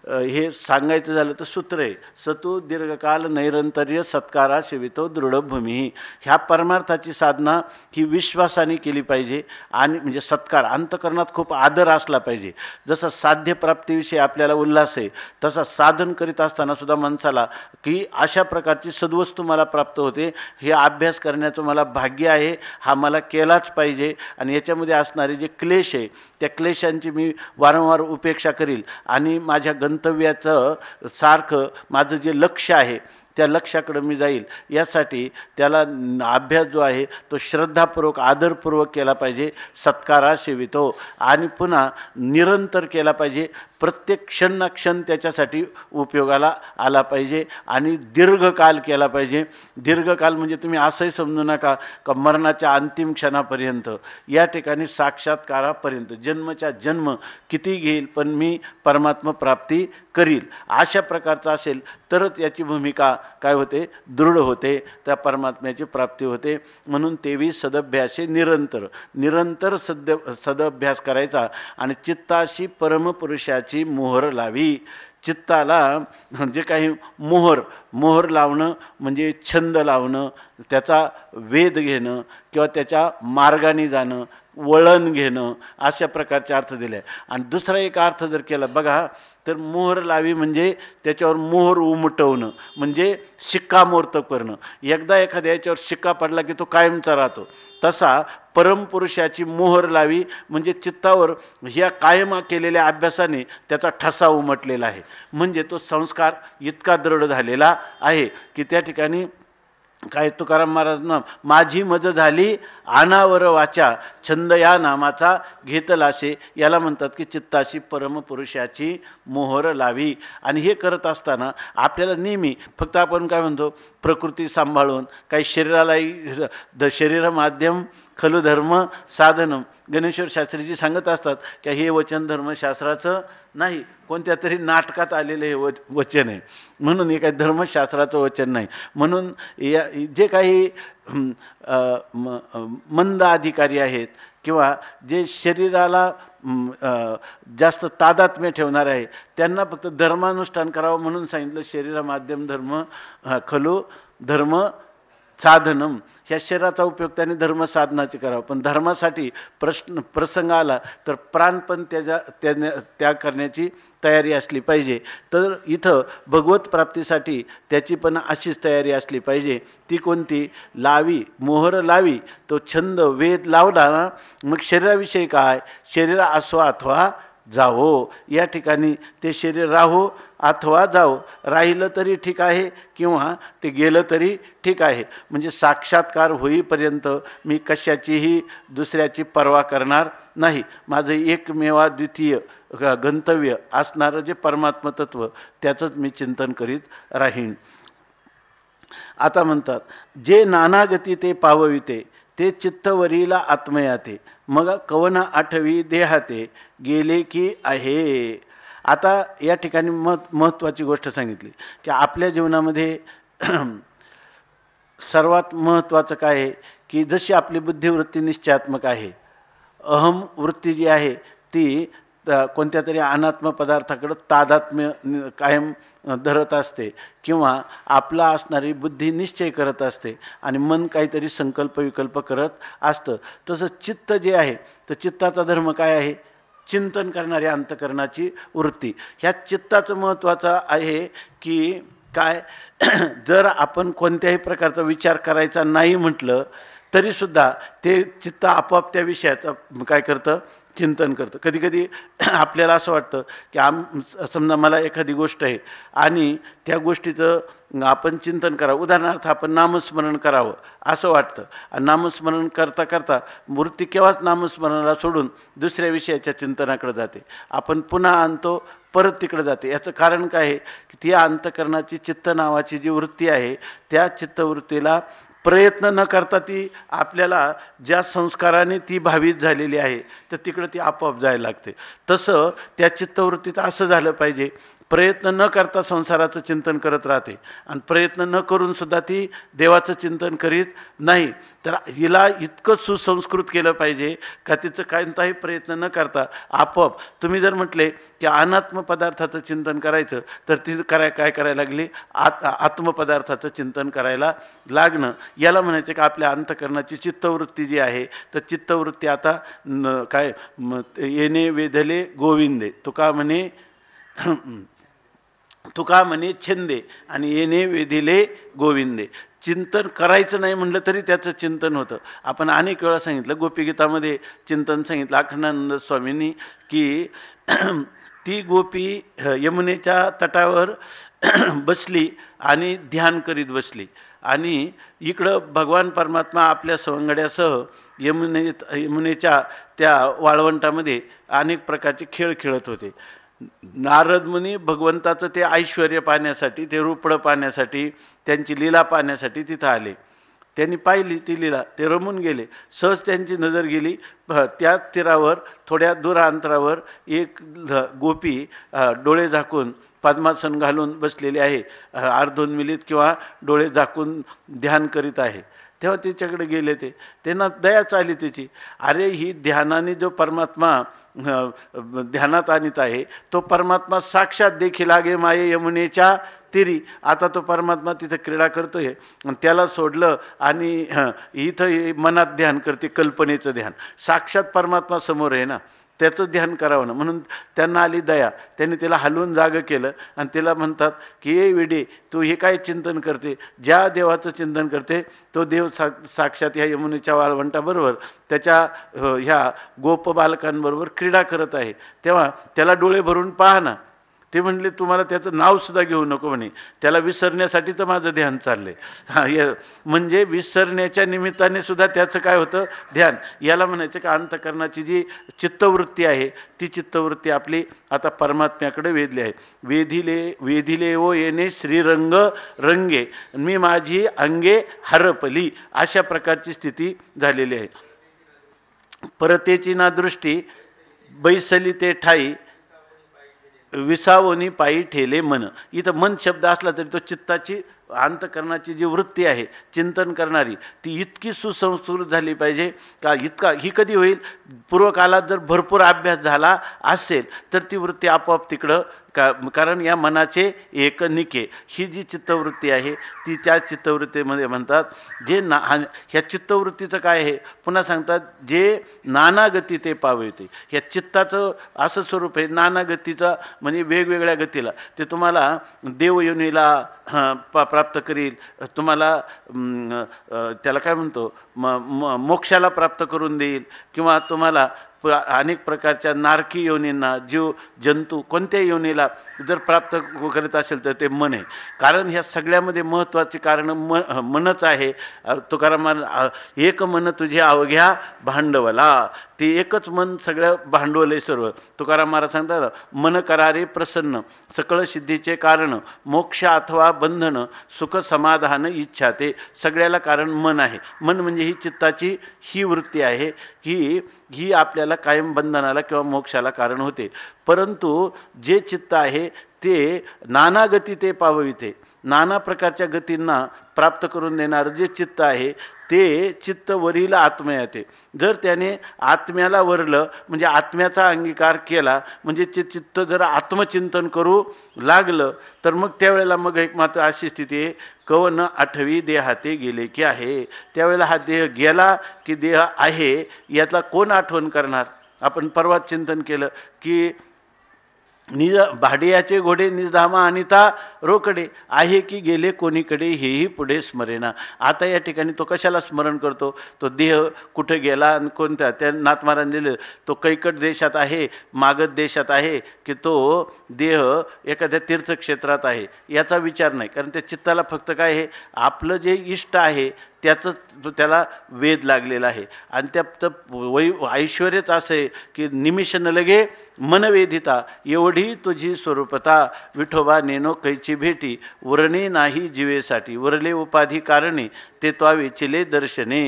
हे सांगायचं झालं तर सूत्र आहे, सतू दीर्घकाल नैरंतर्य सत्कारा सेवितो दृढभूमी. ह्या परमार्थाची साधना ही विश्वासाने केली पाहिजे. आणि म्हणजे सत्कार, अंतकरणात खूप आदर असला पाहिजे. जसं साध्यप्राप्तीविषयी आपल्याला उल्हास आहे, तसा साधन करीत असताना सुद्धा माणसाला की अशा प्रकारची सद्वस्तू मला प्राप्त होते, हे अभ्यास करण्याचं मला भाग्य आहे, हा मला केलाच पाहिजे. आणि याच्यामध्ये असणारे जे क्लेश आहे त्या क्लेशांची मी वारंवार उपेक्षा करील आणि माझ्या गंतव्याचं सारखं माझं जे लक्ष आहे त्या लक्षाकडे मी जाईल. यासाठी त्याला अभ्यास जो आहे तो श्रद्धापूर्वक आदरपूर्वक केला पाहिजे, सत्कारा सेवितो, आणि पुन्हा निरंतर केला पाहिजे. प्रत्येक क्षण ना क्षण त्याच्यासाठी उपयोगाला आला पाहिजे आणि दीर्घकाल केला पाहिजे. दीर्घकाल म्हणजे तुम्ही असंही समजू नका का मरणाच्या अंतिम क्षणापर्यंत, या ठिकाणी साक्षात्कारापर्यंत जन्मच्या जन्म किती घेईल पण मी परमात्मा प्राप्ती करील, अशा प्रकारचं असेल तरच याची भूमिका काय होते, दृढ होते, त्या परमात्म्याची प्राप्ती होते. म्हणून तेवी सदभ्यासे निरंतर सदभ्यास करायचा आणि चित्ताशी परमपुरुषाची मोहर लावी. चित्ताला जे काही मोहर लावणं म्हणजे छंद लावणं, त्याचा वेध घेणं किंवा त्याच्या मार्गाने जाणं, वळण घेणं, अशा प्रकारचे अर्थ दिले. आणि दुसरा एक अर्थ जर केला बघा तर मोहर लावी म्हणजे त्याच्यावर मोहर उमटवणं, म्हणजे शिक्कामोर्तब करणं. एकदा एखाद्या याच्यावर शिक्का पडला की तो कायमचा राहतो. तसा परमपुरुषाची मोहर लावी म्हणजे चित्तावर ह्या कायम केलेल्या अभ्यासाने त्याचा ठसा उमटलेला आहे. म्हणजे तो संस्कार इतका दृढ झालेला आहे की त्या ठिकाणी काय तुकाराम महाराजांना माझी मज झाली अनावर वाचा छंद या नामाचा घेतलासे, याला म्हणतात की चित्ताशी परमपुरुषाची मोहर लावी. आणि हे करत असताना आपल्याला नेहमी फक्त आपण काय म्हणतो प्रकृती सांभाळून काही शरीरालाही शरीर माध्यम खलु धर्म साधनम. गणेश्वर शास्त्रीजी सांगत असतात की हे वचन धर्मशास्त्राचं नाही, कोणत्या तरी नाटकात आलेलं हे वचन आहे, म्हणून हे काही धर्मशास्त्राचं वचन नाही. म्हणून या जे काही मंद अधिकारी आहेत किंवा जे शरीराला जास्त तादात्म्य ठेवणार आहे त्यांना फक्त धर्मानुष्ठान करावं म्हणून सांगितलं. शरीर माध्यम धर्म खलु धर्म साधनम. ह्या शरीराचा उपयोग त्याने धर्मसाधनाचे करावा. पण धर्मासाठी प्रसंग आला तर प्राणपण त्याग करण्याची तयारी असली पाहिजे. तर इथं भगवत प्राप्तीसाठी त्याची पण अशीच तयारी असली पाहिजे. ती कोणती, लावी मोहर लावी, तो छंद वेध लावला ना मग शरीराविषयी काय, शरीर असो अथवा जावो, या ठिकाणी ते शरीर राहो अथवा जावो, राहिलं तरी ठीक आहे किंवा ते गेलं तरी ठीक आहे. म्हणजे साक्षात्कार होईपर्यंत मी कशाचीही दुसऱ्याची पर्वा करणार नाही. माझं एकमेवा द्वितीय गंतव्य असणारं जे परमात्म तत्व त्याचंच मी चिंतन करीत राहीन. आता म्हणतात जे नानागती ते पावविते ते चित्तवरीला आत्मयाते मग कवना आठवी देहाते गेले की आहे. आता या ठिकाणी महत्त्वाची गोष्ट सांगितली की आपल्या जीवनामध्ये सर्वात महत्त्वाचं काय आहे की जशी आपली बुद्धिवृत्ती निश्चयात्मक आहे, अहम वृत्ती जी आहे ती कोणत्या तरी अनात्म पदार्थाकडं तादात्म्य कायम धरत असते, किंवा आपला असणारी बुद्धी निश्चय करत असते आणि मन काहीतरी संकल्प विकल्प करत असतं. तसं चित्त जे आहे, तर चित्ताचा धर्म काय आहे? चिंतन करणारी अंतःकरणाची वृत्ती. ह्या चित्ताचं महत्त्वाचं आहे की काय, जर आपण कोणत्याही प्रकारचा विचार करायचा नाही म्हटलं तरीसुद्धा ते चित्त आपोआप त्या विषयाचं काय करतं? चिंतन करतं. कधी कधी आपल्याला असं वाटतं की समजा मला एखादी गोष्ट आहे आणि त्या गोष्टीचं आपण चिंतन करावं. उदाहरणार्थ आपण नामस्मरण करावं असं वाटतं, आणि नामस्मरण करता करता मूर्ती केव्हाच नामस्मरणाला सोडून दुसऱ्या विषयाच्या चिंतनाकडे जाते. आपण पुन्हा आणतो, परत तिकडे जाते. याचं कारण काय आहे की ती अंतःकरणाची चित्त नावाची जी वृत्ती आहे, त्या चित्तवृत्तीला प्रयत्न न करता ती आपल्याला ज्या संस्काराने ती भावित झालेली आहे तर तिकडं ती आपोआप जायला लागते. तसं त्या चित्तवृत्तीत असं झालं पाहिजे, प्रयत्न न करता संसाराचं चिंतन करत राहते आणि प्रयत्न न करूनसुद्धा ती देवाचं चिंतन करीत नाही. तर हिला इतकं सुसंस्कृत केलं पाहिजे का तिचं कोणताही प्रयत्न न करता आपोआप, तुम्ही जर म्हटले की अनात्म पदार्थाचं चिंतन करायचं तर ती काय करायला लागली? आत्मपदार्थाचं चिंतन करायला लागणं. याला म्हणायचं की आपल्या अंतःकरणाची चित्तवृत्ती जी आहे, तर चित्तवृत्ती आता काय येणे वेधले गोविंदे, तुका म्हणे छंदे आणि येणे वेधिले गोविंदे. चिंतन करायचं नाही म्हटलं तरी त्याचं चिंतन होतं. आपण अनेक वेळा सांगितलं, गोपीगीतामध्ये चिंतन सांगितलं अखंडानंद स्वामींनी की ती गोपी यमुनेच्या तटावर बसली आणि ध्यान करीत बसली, आणि इकडं भगवान परमात्मा आपल्या सवंगड्यासह यमुनेच्या त्या वाळवंटामध्ये अनेक प्रकारचे खेळ खेळत होते. नारद मुनी भगवंताचं ते ऐश्वर पाहण्यासाठी, ते रूपडं पाहण्यासाठी, त्यांची लीला पाहण्यासाठी तिथं आले. त्यांनी पाहिली ती लीला, ते रमून गेले. सहज त्यांची नजर गेली, त्या तीरावर थोड्या दूर अंतरावर एक गोपी डोळे झाकून पद्मासन घालून बसलेली आहे, अर्धोन्मिलित किंवा डोळे झाकून ध्यान करीत आहे. तेव्हा तिच्याकडे गेले, त्यांना दयाच आली त्याची. अरे, ही ध्यानाने जो परमात्मा ध्यानात आणत आहे तो परमात्मा साक्षात देखील लागे माये यमुनेच्या तिरी. आता तो परमात्मा तिथं क्रीडा करतोय आणि त्याला सोडलं आणि इथं मनात ध्यान करते, कल्पनेचं ध्यान. साक्षात परमात्मा समोर आहे ना, त्याचं ध्यान करावं ना. म्हणून त्यांना आली दया, त्यांनी तिला हलवून जागं केलं आणि तिला म्हणतात की ए विडे, तू हे काय चिंतन करते? ज्या देवाचं चिंतन करते तो देव साक्षात ह्या यमुनेच्या वाळवंटाबरोबर त्याच्या ह्या गोप बालकांबरोबर क्रीडा करत आहे. तेव्हा त्याला डोळे भरून पहा ना. ते म्हणले तुम्हाला त्याचं नावसुद्धा घेऊ नको म्हणे, त्याला विसरण्यासाठी तर माझं ध्यान चाललंय. म्हणजे विसरण्याच्या निमित्ताने सुद्धा त्याचं काय होतं? ध्यान. याला म्हणायचं का अंतःकरणाची जी चित्तवृत्ती आहे ती चित्तवृत्ती आपली आता परमात्म्याकडे वेधली आहे. वेधिले ओ येणे श्रीरंग रंगे, मी माझी अंगे हरपली, अशा प्रकारची स्थिती झालेली आहे. परतेची ना दृष्टी बैसली ते ठाई, विसावोनी पायी ठेले मन. इथं मन शब्द असला तरी तो चित्ताची अंतःकरणाची जी वृत्ती आहे चिंतन करणारी, ती इतकी सुसंस्कृत झाली पाहिजे का ही कधी होईल? पूर्वकालात जर भरपूर अभ्यास झाला असेल तर ती वृत्ती आपोआप तिकडं कारण या मनाचे एकनिके ही जी चित्तवृत्ती आहे ती त्या चित्तवृत्तीमध्ये म्हणतात जे ह्या चित्तवृत्तीचं काय आहे पुन्हा सांगतात, जे नानागती ते पावते. ह्या चित्ताचं असं स्वरूप आहे नानागतीचं, म्हणजे वेगवेगळ्या गतीला. ते तुम्हाला देवयोनीला प्राप्त करील, तुम्हाला त्याला काय म्हणतो मोक्षाला प्राप्त करून देईल, किंवा तुम्हाला अनेक प्रकारच्या नारकी योनींना, जीव जंतू कोणत्या योनीला जर प्राप्त करत असेल तर ते मन आहे. कारण ह्या सगळ्यामध्ये महत्त्वाचे कारण मनच आहे. तुकाराम, एक मन तुझे अवघ्या भांडवला, ते एकच मन सगळं भांडवल आहे सर्व. तुकाराम महाराज सांगतात, मन करारे प्रसन्न सकळ सिद्धीचे कारण, मोक्ष अथवा बंधन सुख समाधान इच्छा, ते सगळ्याला कारण मन आहे. मन म्हणजे ही चित्ताची ही वृत्ती आहे की ही आपल्याला कायम बंधनाला किंवा मोक्षाला कारण होते. परंतु जे चित्त आहे ते नानागती ते पावविते. नाना प्रकारच्या गतींना प्राप्त करून देणारं जे चित्त आहे ते चित्त वरील आत्म्याते. जर त्याने आत्म्याला वरलं म्हणजे आत्म्याचा अंगीकार केला म्हणजे ते चित्त जर आत्मचिंतन करू लागलं तर मग त्यावेळेला मग एक मात्र अशी स्थिती आहे, कवन आठवी देहाते गेले की आहे. त्यावेळेला हा देह गेला की देह आहे यातला कोण आठवण करणार. आपण परवाच चिंतन केलं की निज भाडियाचे घोडे निजधामा अनिता रोकडे आहे की गेले कोणीकडे हेही पुढे स्मरेना. आता या ठिकाणी तो कशाला स्मरण करतो, तो देह कुठे गेला आणि कोणत्या. त्या नाथमारांनी दिलं तो कैकट देशात आहे, मागध देशात आहे की तो देह एखाद्या तीर्थक्षेत्रात आहे याचा विचार नाही. कारण त्या चित्ताला फक्त काय आहे, आपलं जे इष्ट आहे त्याचं त्याला वेध लागलेला आहे. आणि त्या ऐश्वर्यच असं आहे की निमिष न लगे मनवेधिता एवढी तुझी स्वरूपता विठोबा नेनो कैची भेटी उरणे नाही जीवेसाठी उरले उपाधी कारणे ते त्वावेचिले दर्शने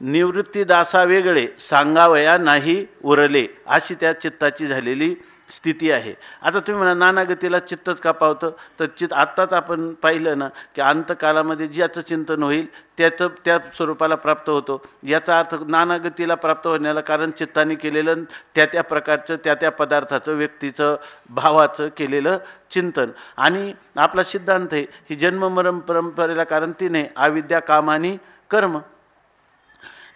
निवृत्ती दासा वेगळे सांगावया नाही उरले अशी त्या चित्ताची झालेली स्थिती आहे. आता तुम्ही म्हणा नानागतीला चित्तच का पावतं, तर आत्ताच आपण पाहिलं ना की अंतकालामध्ये ज्याचं चिंतन होईल त्याचं त्या स्वरूपाला प्राप्त होतो. याचा अर्थ नानागतीला प्राप्त होण्याला कारण चित्ताने केलेलं त्या प्रकारचं त्या पदार्थाचं व्यक्तीचं भावाचं केलेलं चिंतन. आणि आपला सिद्धांत आहे ही जन्ममरण परंपरेला कारण तिने अविद्या काम आणि कर्म.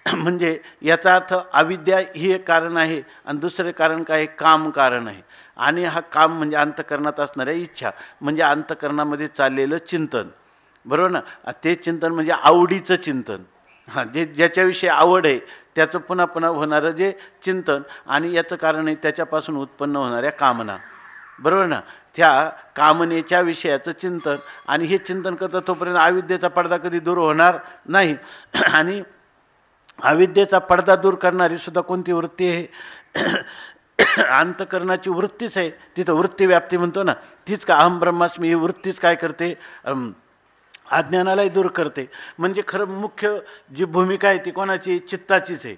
म्हणजे याचा अर्थ अविद्या ही एक कारण आहे आणि दुसरे कारण काय, काम कारण आहे. आणि हा काम म्हणजे अंतःकरणात असणाऱ्या इच्छा म्हणजे अंतःकरणामध्ये चाललेलं चिंतन, बरोबर ना. ते चिंतन म्हणजे आवडीचं चिंतन, हां जे ज्याच्याविषयी आवड आहे त्याचं पुन्हा पुन्हा होणारं जे चिंतन. आणि याचं कारण आहे त्याच्यापासून उत्पन्न होणाऱ्या कामना, बरोबर ना. त्या कामनेच्या विषयाचं चिंतन. आणि हे चिंतन करता तोपर्यंत अविद्येचा पडदा कधी दूर होणार नाही. आणि अविद्येचा पडदा दूर करणारी सुद्धा कोणती वृत्ती आहे, अंतकरणाची वृत्तीच आहे. तिथं वृत्ती व्याप्ती म्हणतो ना, तीच का अहम ब्रह्मास्मी ही वृत्तीच काय करते, अज्ञानालाही दूर करते. म्हणजे खरं मुख्य जी भूमिका आहे ती कोणाची, चित्ताचीच आहे.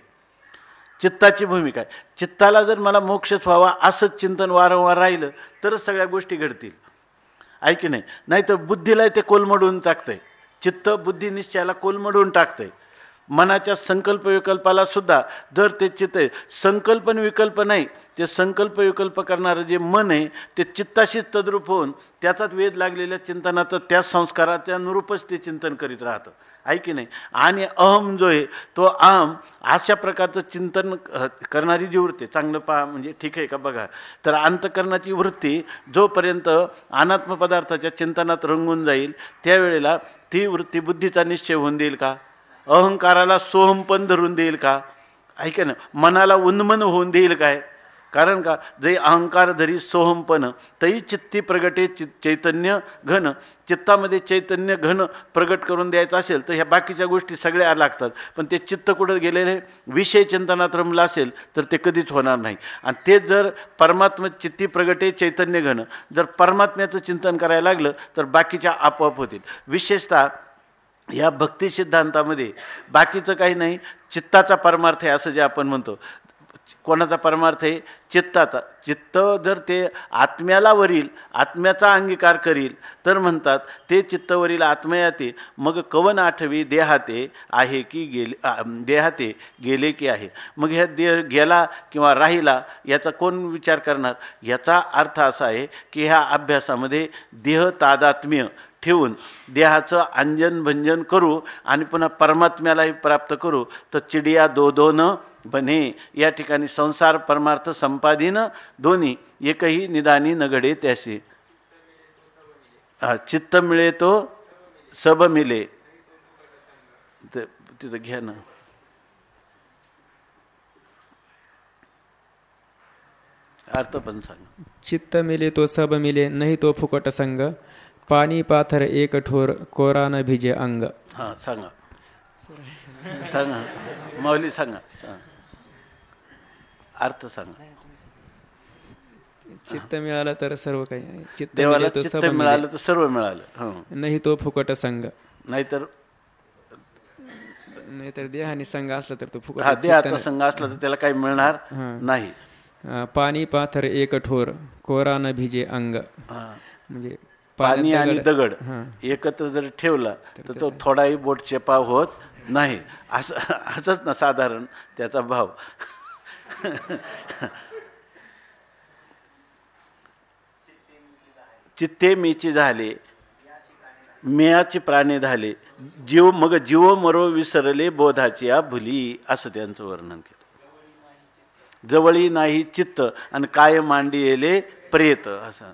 चित्ताची भूमिका आहे. चित्ताला जर मला मोक्षच व्हावा असंच चिंतन वारंवार राहिलं तरच सगळ्या गोष्टी घडतील, आहे की नाही. नाहीतर बुद्धीलाही ते कोलमडून टाकतंय. चित्त बुद्धी निश्चयाला कोलमडून टाकतंय. मनाच्या संकल्प विकल्पाला सुद्धा जर ते चित्त आहे, संकल्पन विकल्प नाही, ते संकल्प विकल्प करणारं जे मन आहे ते चित्ताशीच तद्रूप होऊन त्याचाच वेध लागलेल्या चिंतनाचं त्या संस्काराच्या अनुरूपच ते चिंतन करीत राहतं, आहे की नाही. आणि अहम जो आहे तो अहम अशा प्रकारचं चिंतन करणारी जी वृत्ती, चांगलं पहा म्हणजे ठीक आहे का बघा. तर अंतकरणाची वृत्ती जोपर्यंत अनात्म पदार्थाच्या चिंतनात रंगून जाईल त्यावेळेला ती वृत्ती बुद्धीचा निश्चय होऊन देईल का, अहंकाराला सोहमपण धरून देईल का, ऐका ना, मनाला उन्मन होऊन देईल काय. कारण का, जे अहंकार धरी सोहमपण तई चित्ती प्रगटे चैतन्य घन. चित्तामध्ये चैतन्य घन प्रगट करून द्यायचं असेल तर ह्या बाकीच्या गोष्टी सगळ्या लागतात. पण ते चित्त कुठं गेलेले विषय चिंतनात रमलं असेल तर ते कधीच होणार नाही. आणि ते जर परमात्मा चित्ती प्रगटे चैतन्य घन जर परमात्म्याचं चिंतन करायला लागलं तर बाकीच्या आपोआप होतील. विशेषतः या भक्ती सिद्धांतामध्ये बाकीचं काही नाही, चित्ताचा परमार्थ आहे असं जे आपण म्हणतो. कोणाचा परमार्थ आहे, चित्ताचा. चित्त जर ते आत्म्याला वरील आत्म्याचा अंगीकार करील तर म्हणतात ते चित्तवरील आत्मयाते मग कवन आठवी देहाते आहे की गेले, देहाते गेले की आहे. मग ह्या देह गेला किंवा राहिला याचा कोण विचार करणार. याचा अर्थ असा आहे की ह्या अभ्यासामध्ये देह तादात्म्य ठेवून देहाचं अंजन भंजन करू आणि पुन्हा परमात्म्यालाही प्राप्त करू तर चिडिया दोन बने. या ठिकाणी संसार परमार्थ संपादीन दोन्ही एकही निदानी न घडे त्याशी. चित्त मिळे तो सब मिले. तिथं घ्या ना. अर्थ पण सांग. चित्त मिले तो सब मिले नाही तो फुकट संग पाणी पाथर एक ठोर कोरा न भिजे अंग. हां सांगा सांगा माऊली सांगा अर्थ सांगा. चित्त मिळालं तर सर्व काही. चित्त देवाला चित्त मिळालं तर सर्व मिळालं. नाही तो फुकट संग. नाहीतर देहाने संघ असला तर तो फुकट. देहाचा संघ असला तर त्याला काही मिळणार नाही. पाणी पाथर एक ठोर कोरा न भिजे अंग. म्हणजे पाणी आणि दगड एकत्र जर ठेवला तर तो थोडाही बोटचेपा होत नाही. असंच ना साधारण त्याचा भाव. चित्ते मीची झाले मेयाची प्राणे झाले जीव मग जीव मरो विसरले बोधाची या भुली, असं त्यांचं वर्णन केलं. जवळी नाही चित्त आणि काय मांडी येले प्रेत, असं.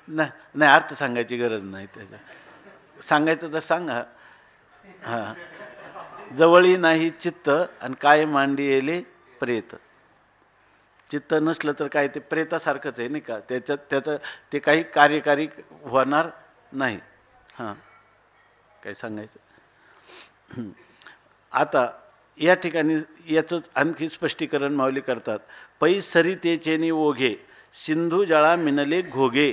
नाही अर्थ सांगायची गरज नाही त्याच्या, सांगायचं तर सांगा. हां, जवळी नाही चित्त आणि काय मांडी येले प्रेत. चित्त नसलं तर काय ते प्रेतासारखंच आहे नाही का, त्याचं ते काही कार्यकारी होणार नाही. हां, काय सांगायचं. आता या ठिकाणी याचंच आणखी स्पष्टीकरण माऊली करतात. पै सरितेचेनी ओघे सिंधू जळा मिनले घोगे,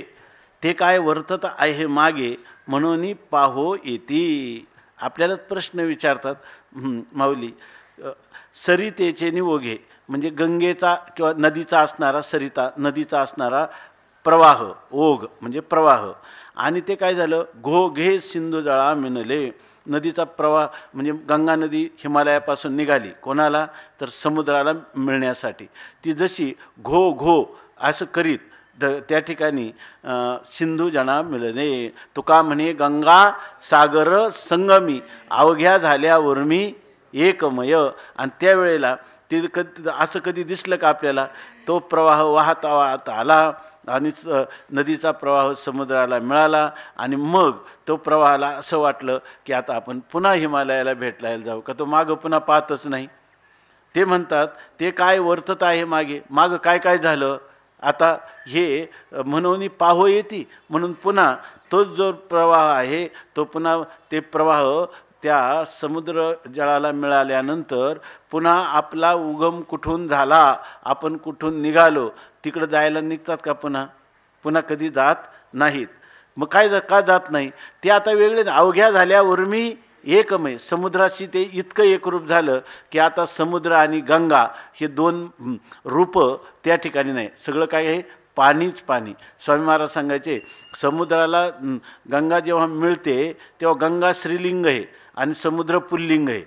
ते काय वर्तत आहे मागे म्हणून पाहो येती. आपल्यालाच प्रश्न विचारतात माऊली. सरितेचेनी ओघे म्हणजे गंगेचा किंवा नदीचा असणारा, सरिता नदीचा असणारा प्रवाह, ओघ म्हणजे प्रवाह. आणि ते काय झालं, घोघे सिंधू जळा मिनले, नदीचा प्रवाह म्हणजे गंगा नदी हिमालयापासून निघाली कोणाला, तर समुद्राला मिळण्यासाठी. ती जशी घो घो असं करीत त्या ठिकाणी सिंधू जना मिळणे. तुका म्हणे गंगा सागर संगमी अवघ्या झाल्या उर्मी एकमय. आणि त्यावेळेला ते असं कधी दिसलं का आपल्याला, तो प्रवाह वाहता वाहता आला आणि नदीचा प्रवाह समुद्राला मिळाला आणि मग तो प्रवाहाला असं वाटलं की आता आपण पुन्हा हिमालयाला भेटायला जाऊ का, तो मागं पुन्हा पाहतच नाही. ते म्हणतात ते काय वर्तत आहे मागे, मागं काय काय झालं आता हे म्हणून पाहो येती. म्हणून पुन्हा तोच जो प्रवाह आहे तो पुन्हा ते प्रवाह त्या समुद्र जळाला मिळाल्यानंतर पुन्हा आपला उगम कुठून झाला, आपण कुठून निघालो तिकडं जायला निघतात का पुन्हा, पुन्हा कधी जात नाहीत. मग काय का जात नाही, ते आता वेगळे अवघ्या झाल्या उर्मी एकमय. समुद्राशी ते इतकं एकरूप झालं की आता समुद्र आणि गंगा हे दोन रूप त्या ठिकाणी नाही, सगळं काय आहे पाणीच पाणी. स्वामी महाराज सांगायचे समुद्राला गंगा जेव्हा मिळते तेव्हा गंगा स्त्रीलिंग आहे आणि समुद्र पुल्लिंग आहे.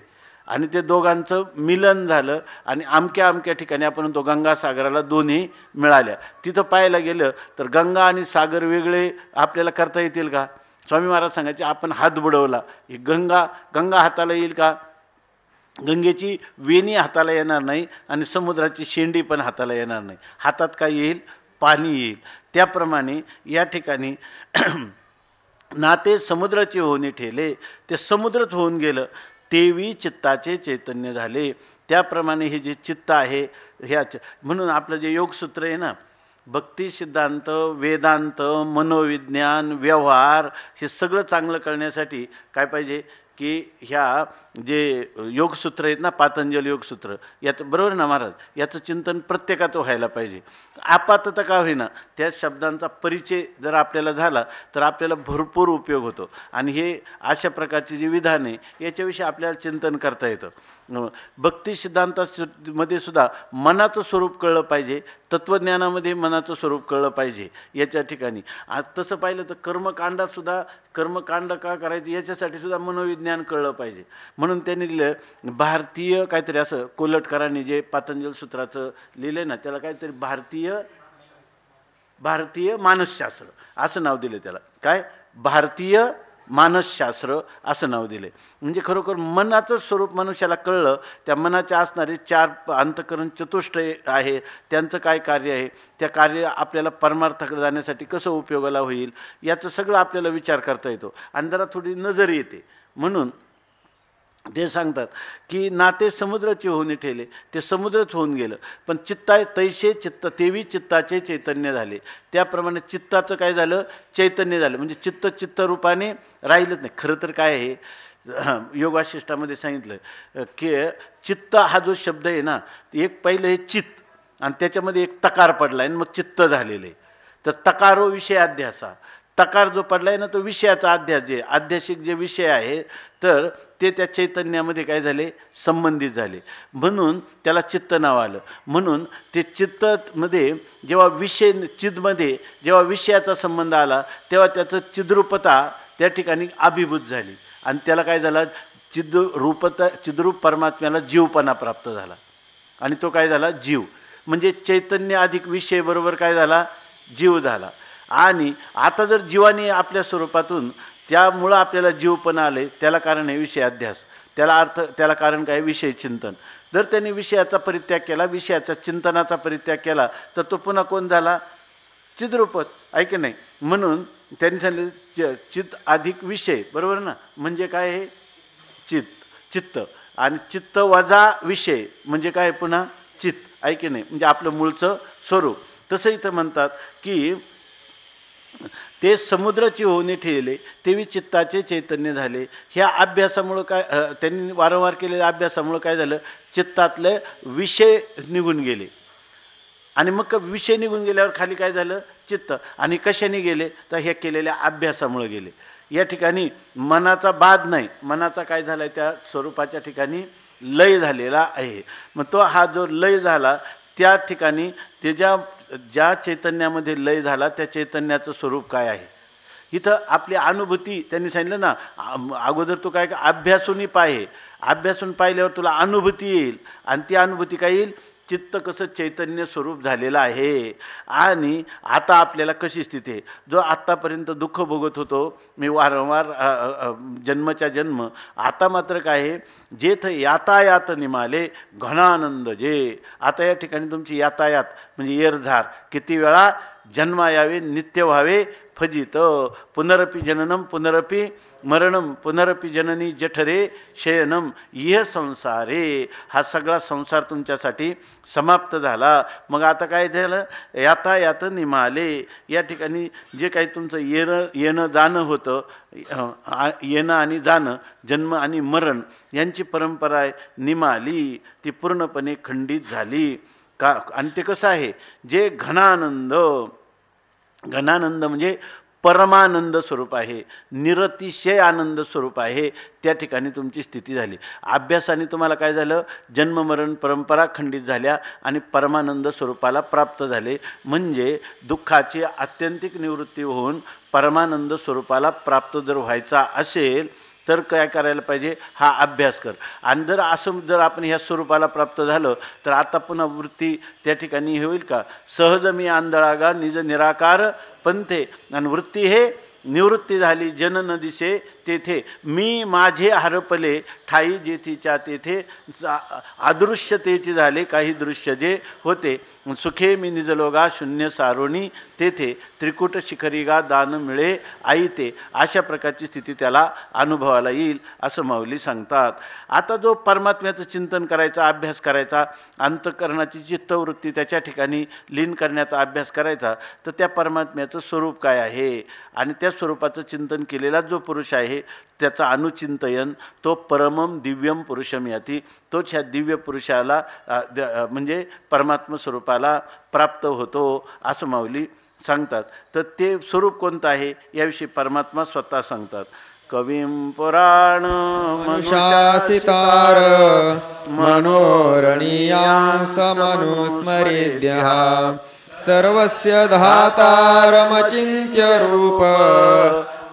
आणि ते दोघांचं मिलन झालं आणि अमक्या ठिकाणी आपण तो गंगासागराला दोन्ही मिळाल्या. तिथं पाहायला गेलं तर गंगा आणि सागर वेगळे आपल्याला करता येतील का. स्वामी महाराज सांगायचे आपण हात बुडवला, गंगा हाताला येईल का, गंगेची वेणी हाताला येणार नाही आणि समुद्राची शेंडी पण हाताला येणार नाही. हातात काय येईल, पाणी येईल. त्याप्रमाणे या ठिकाणी नाते समुद्राचे होणे ठेले, ते समुद्रच होऊन गेलं, तेवी चित्ताचे चैतन्य झाले. त्याप्रमाणे हे जे चित्त आहे ह्या म्हणून आपलं जे योगसूत्र आहे ना, भक्ती सिद्धांत, वेदांत, मनोविज्ञान, व्यवहार हे सगळं चांगलं करण्यासाठी काय पाहिजे की ह्या जे योगसूत्र आहेत ना, पातंजल योगसूत्र, याचं बरोबर ना महाराज, याचं चिंतन प्रत्येकाचं व्हायला पाहिजे. आपातता का होईना त्या शब्दांचा परिचय जर आपल्याला झाला तर आपल्याला भरपूर उपयोग होतो. आणि हे अशा प्रकारची जी विधान आहे याच्याविषयी आपल्याला चिंतन करता येतं. भक्ती सिद्धांतामध्ये सुद्धा मनाचं स्वरूप कळलं पाहिजे, तत्त्वज्ञानामध्ये मनाचं स्वरूप कळलं पाहिजे याच्या ठिकाणी. आज तसं पाहिलं तर कर्मकांडातसुद्धा कर्मकांड का करायचं याच्यासाठी सुद्धा मनोविज्ञान कळलं पाहिजे. म्हणून त्यांनी लिहिलं भारतीय काहीतरी असं कोलटकरांनी जे पातंजल सूत्राचं लिहिलं ना, त्याला काहीतरी भारतीय मानसशास्त्र असं नाव दिलं त्याला. काय भारतीय मानसशास्त्र असं नाव दिले. म्हणजे खरोखर मनाचं स्वरूप मनुष्याला कळलं, त्या मनाच्या असणारे 4 अंतःकरण चतुष्टय आहे, त्यांचं काय कार्य आहे, त्या कार्य आपल्याला परमार्थाकडे जाण्यासाठी कसं उपयोगाला होईल याचं सगळं आपल्याला विचार करता येतो आणि जरा थोडी नजर येते. म्हणून ते सांगतात की नाते समुद्राचे होऊन ठेले, ते समुद्रच होऊन गेलं. पण तैसे चित्त तेवी चित्ताचे चैतन्य झाले. त्याप्रमाणे चित्ताचं काय झालं, चैतन्य झालं. म्हणजे चित्त रूपाने राहिलंच नाही. खरं तर काय आहे, योगवासिष्ठामध्ये सांगितलं की चित्त हा जो शब्द आहे ना, एक पहिलं हे चित्त आणि त्याच्यामध्ये एक तकार पडला आहे आणि मग चित्त झालेलं आहे. तर तकारो विषय अध्यासा, तकार जो पडला आहे ना तो विषयाचा अध्यास, जे अध्यासिक जे विषय आहे, तर ते त्या चैतन्यामध्ये काय झाले, संबंधित झाले, म्हणून त्याला चित्त नाव आलं. म्हणून ते चित्तमध्ये जेव्हा विषय चिदमध्ये जेव्हा विषयाचा संबंध आला तेव्हा त्याचं चिद्रूपता त्या ठिकाणी अभिभूत झाली आणि त्याला काय झालं, चिद्रूप परमात्म्याला जीवपणा प्राप्त झाला आणि तो काय झाला, जीव. म्हणजे चैतन्य अधिक विषय बरोबर काय झाला, जीव झाला. आणि आता जर जीवाने आपल्या स्वरूपातून त्यामुळं आपल्याला जीवपणा आले, त्याला कारण आहे विषय अध्यास, त्याला कारण काय, विषय चिंतन. जर त्यांनी विषयाचा परित्याग केला, विषयाच्या चिंतनाचा परित्याग केला, तर तो पुन्हा कोण झाला, चिद्रूपत, ऐक नाही. म्हणून त्यांनी सांगितलं चित्त अधिक विषय, बरोबर ना, म्हणजे काय आहे चित्त, आणि चित्त वजा विषय म्हणजे काय, पुन्हा चित्त, ऐक नाही, म्हणजे आपलं मूळचं स्वरूप. तसं इथं म्हणतात की ते समुद्राची होणे ठेवले तेवी चित्ताचे चैतन्य झाले. ह्या अभ्यासामुळं काय, त्यांनी वारंवार केलेल्या अभ्यासामुळं काय झालं, चित्तातले विषय निघून गेले आणि मग विषय निघून गेल्यावर खाली काय झालं, चित्त. आणि कशाने गेले, तर ह्या केलेल्या अभ्यासामुळे गेले. या ठिकाणी मनाचा बाध नाही, मनाचा काय झाला आहे, त्या स्वरूपाच्या ठिकाणी लय झालेला आहे. मग तो हा जो लय झाला त्या ठिकाणी त्याच्या ज्या चैतन्यामध्ये लय झाला त्या चैतन्याचं स्वरूप काय आहे. इथं आपली अनुभूती त्यांनी सांगितलं ना, अगोदर तू काय अभ्यासून पाहे, अभ्यासून पाहिल्यावर तुला अनुभूती येईल आणि ती अनुभूती काय येईल, चित्त कसं चैतन्य स्वरूप झालेलं आहे. आणि आता आपल्याला कशी स्थिती आहे, जो आत्तापर्यंत दुःख भोगत होतो मी वारंवार जन्मच्या जन्म, आता मात्र काय आहे, जेथ यातायात निमाले घनानंद जे. आता या ठिकाणी तुमची यातायात म्हणजे येरझार, किती वेळा जन्मा यावे, नित्य व्हावे फजित, पुनरपि जननम पुनरपि मरणम पुनरपि जननी जठरे शयनम इह संसारे. हा सगळा संसार तुमच्यासाठी समाप्त झाला. मग आता काय झालं, यातायात निमाले, या ठिकाणी जे काही तुमचं येणं जाणं होतं, येणं आणि जाणं, जन्म आणि मरण यांची परंपरा आहे, निमाली, ती पूर्णपणे खंडित झाली का. आणि ते कसं आहे, जे घनानंद म्हणजे परमानंद स्वरूप आहे, निरतिशय आनंद स्वरूप आहे, त्या ठिकाणी तुमची स्थिती झाली. अभ्यासाने तुम्हाला काय झालं, जन्ममरण परंपरा खंडित झाल्या आणि परमानंद स्वरूपाला प्राप्त झाले. म्हणजे दुःखाची आत्यंतिक निवृत्ती होऊन परमानंद स्वरूपाला प्राप्त जर व्हायचा असेल तर काय करायला पाहिजे, हा अभ्यास कर. आणि जर आपण ह्या स्वरूपाला प्राप्त झालं तर आता पुन्हा वृत्ती त्या ठिकाणी होईल का, सहज मी आंधळागा निज निराकार पंथे. आणि वृत्ती हे निवृत्ती झाली, जन न दिसे तेथे, मी माझे हरपले ठाई जेथीच्या तेथे, अदृश्यतेचे झाले काही दृश्य जे होते, सुखे मी निजलोगा शून्य सारोणी तेथे, त्रिकुट शिखरीगा दान मिळे आईते. अशा प्रकारची स्थिती त्याला अनुभवाला येईल असं माऊली सांगतात. आता जो परमात्म्याचं चिंतन करायचा, अभ्यास करायचा, अंतःकरणाची चित्तवृत्ती त्याच्या ठिकाणी लीन करण्याचा अभ्यास करायचा, तर त्या परमात्म्याचं स्वरूप काय आहे आणि त्या स्वरूपाचं चिंतन केलेला जो पुरुष आहे त्याचा अनुचिंतयन, तो परमम दिव्यम पुरुषम याती, तोच ह्या दिव्य पुरुषाला म्हणजे परमात्म स्वरूपाला प्राप्त होतो असं माऊली सांगतात. तर ते स्वरूप कोणतं आहे याविषयी परमात्मा स्वतः सांगतात. कविं पुराण मनुषासितार मनोरणीयांस मनुस्मरेद्यः सर्वस्य धातारमचिन्त्य रूप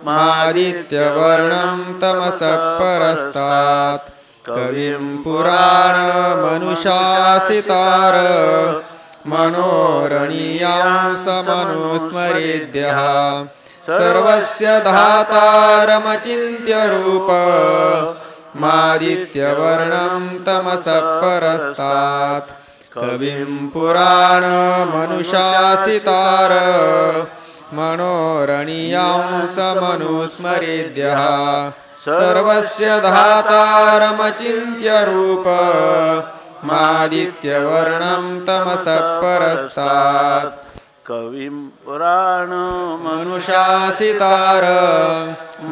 मादित्यवर्णं तमसः परस्तात्. कविं पुराण मनुषासितार मनोरणीयांस मनुस्मरेद्यः सर्वस्य धातारमचिन्त्य रूप मादित्यवर्णं तमसः परस्तात्. कविं पुराण मनुषासितार मनोरणीयांस मनुस्मरेद्यः सर्वस्य धातारमचिन्त्य रूप मादित्यवर्णं तमसः परस्तात्. कविं पुराण मनुषासितार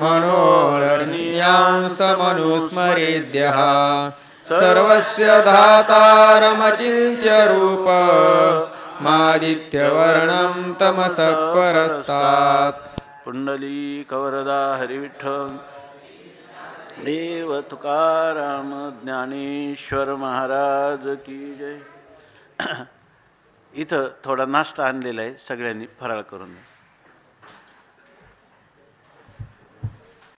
मनोरणीयांस मनुस्मरेद्यः सर्वस्य धातारमचिन्त्य रूप मादित्यवर्णं तमसः परस्तात्. पुंडलीकवरदा हरिविठ्ठल. देव तुकाराम ज्ञानेश्वर महाराज की जय. इथं थोडा नाश्ता आणलेला आहे, सगळ्यांनी फराळ करून.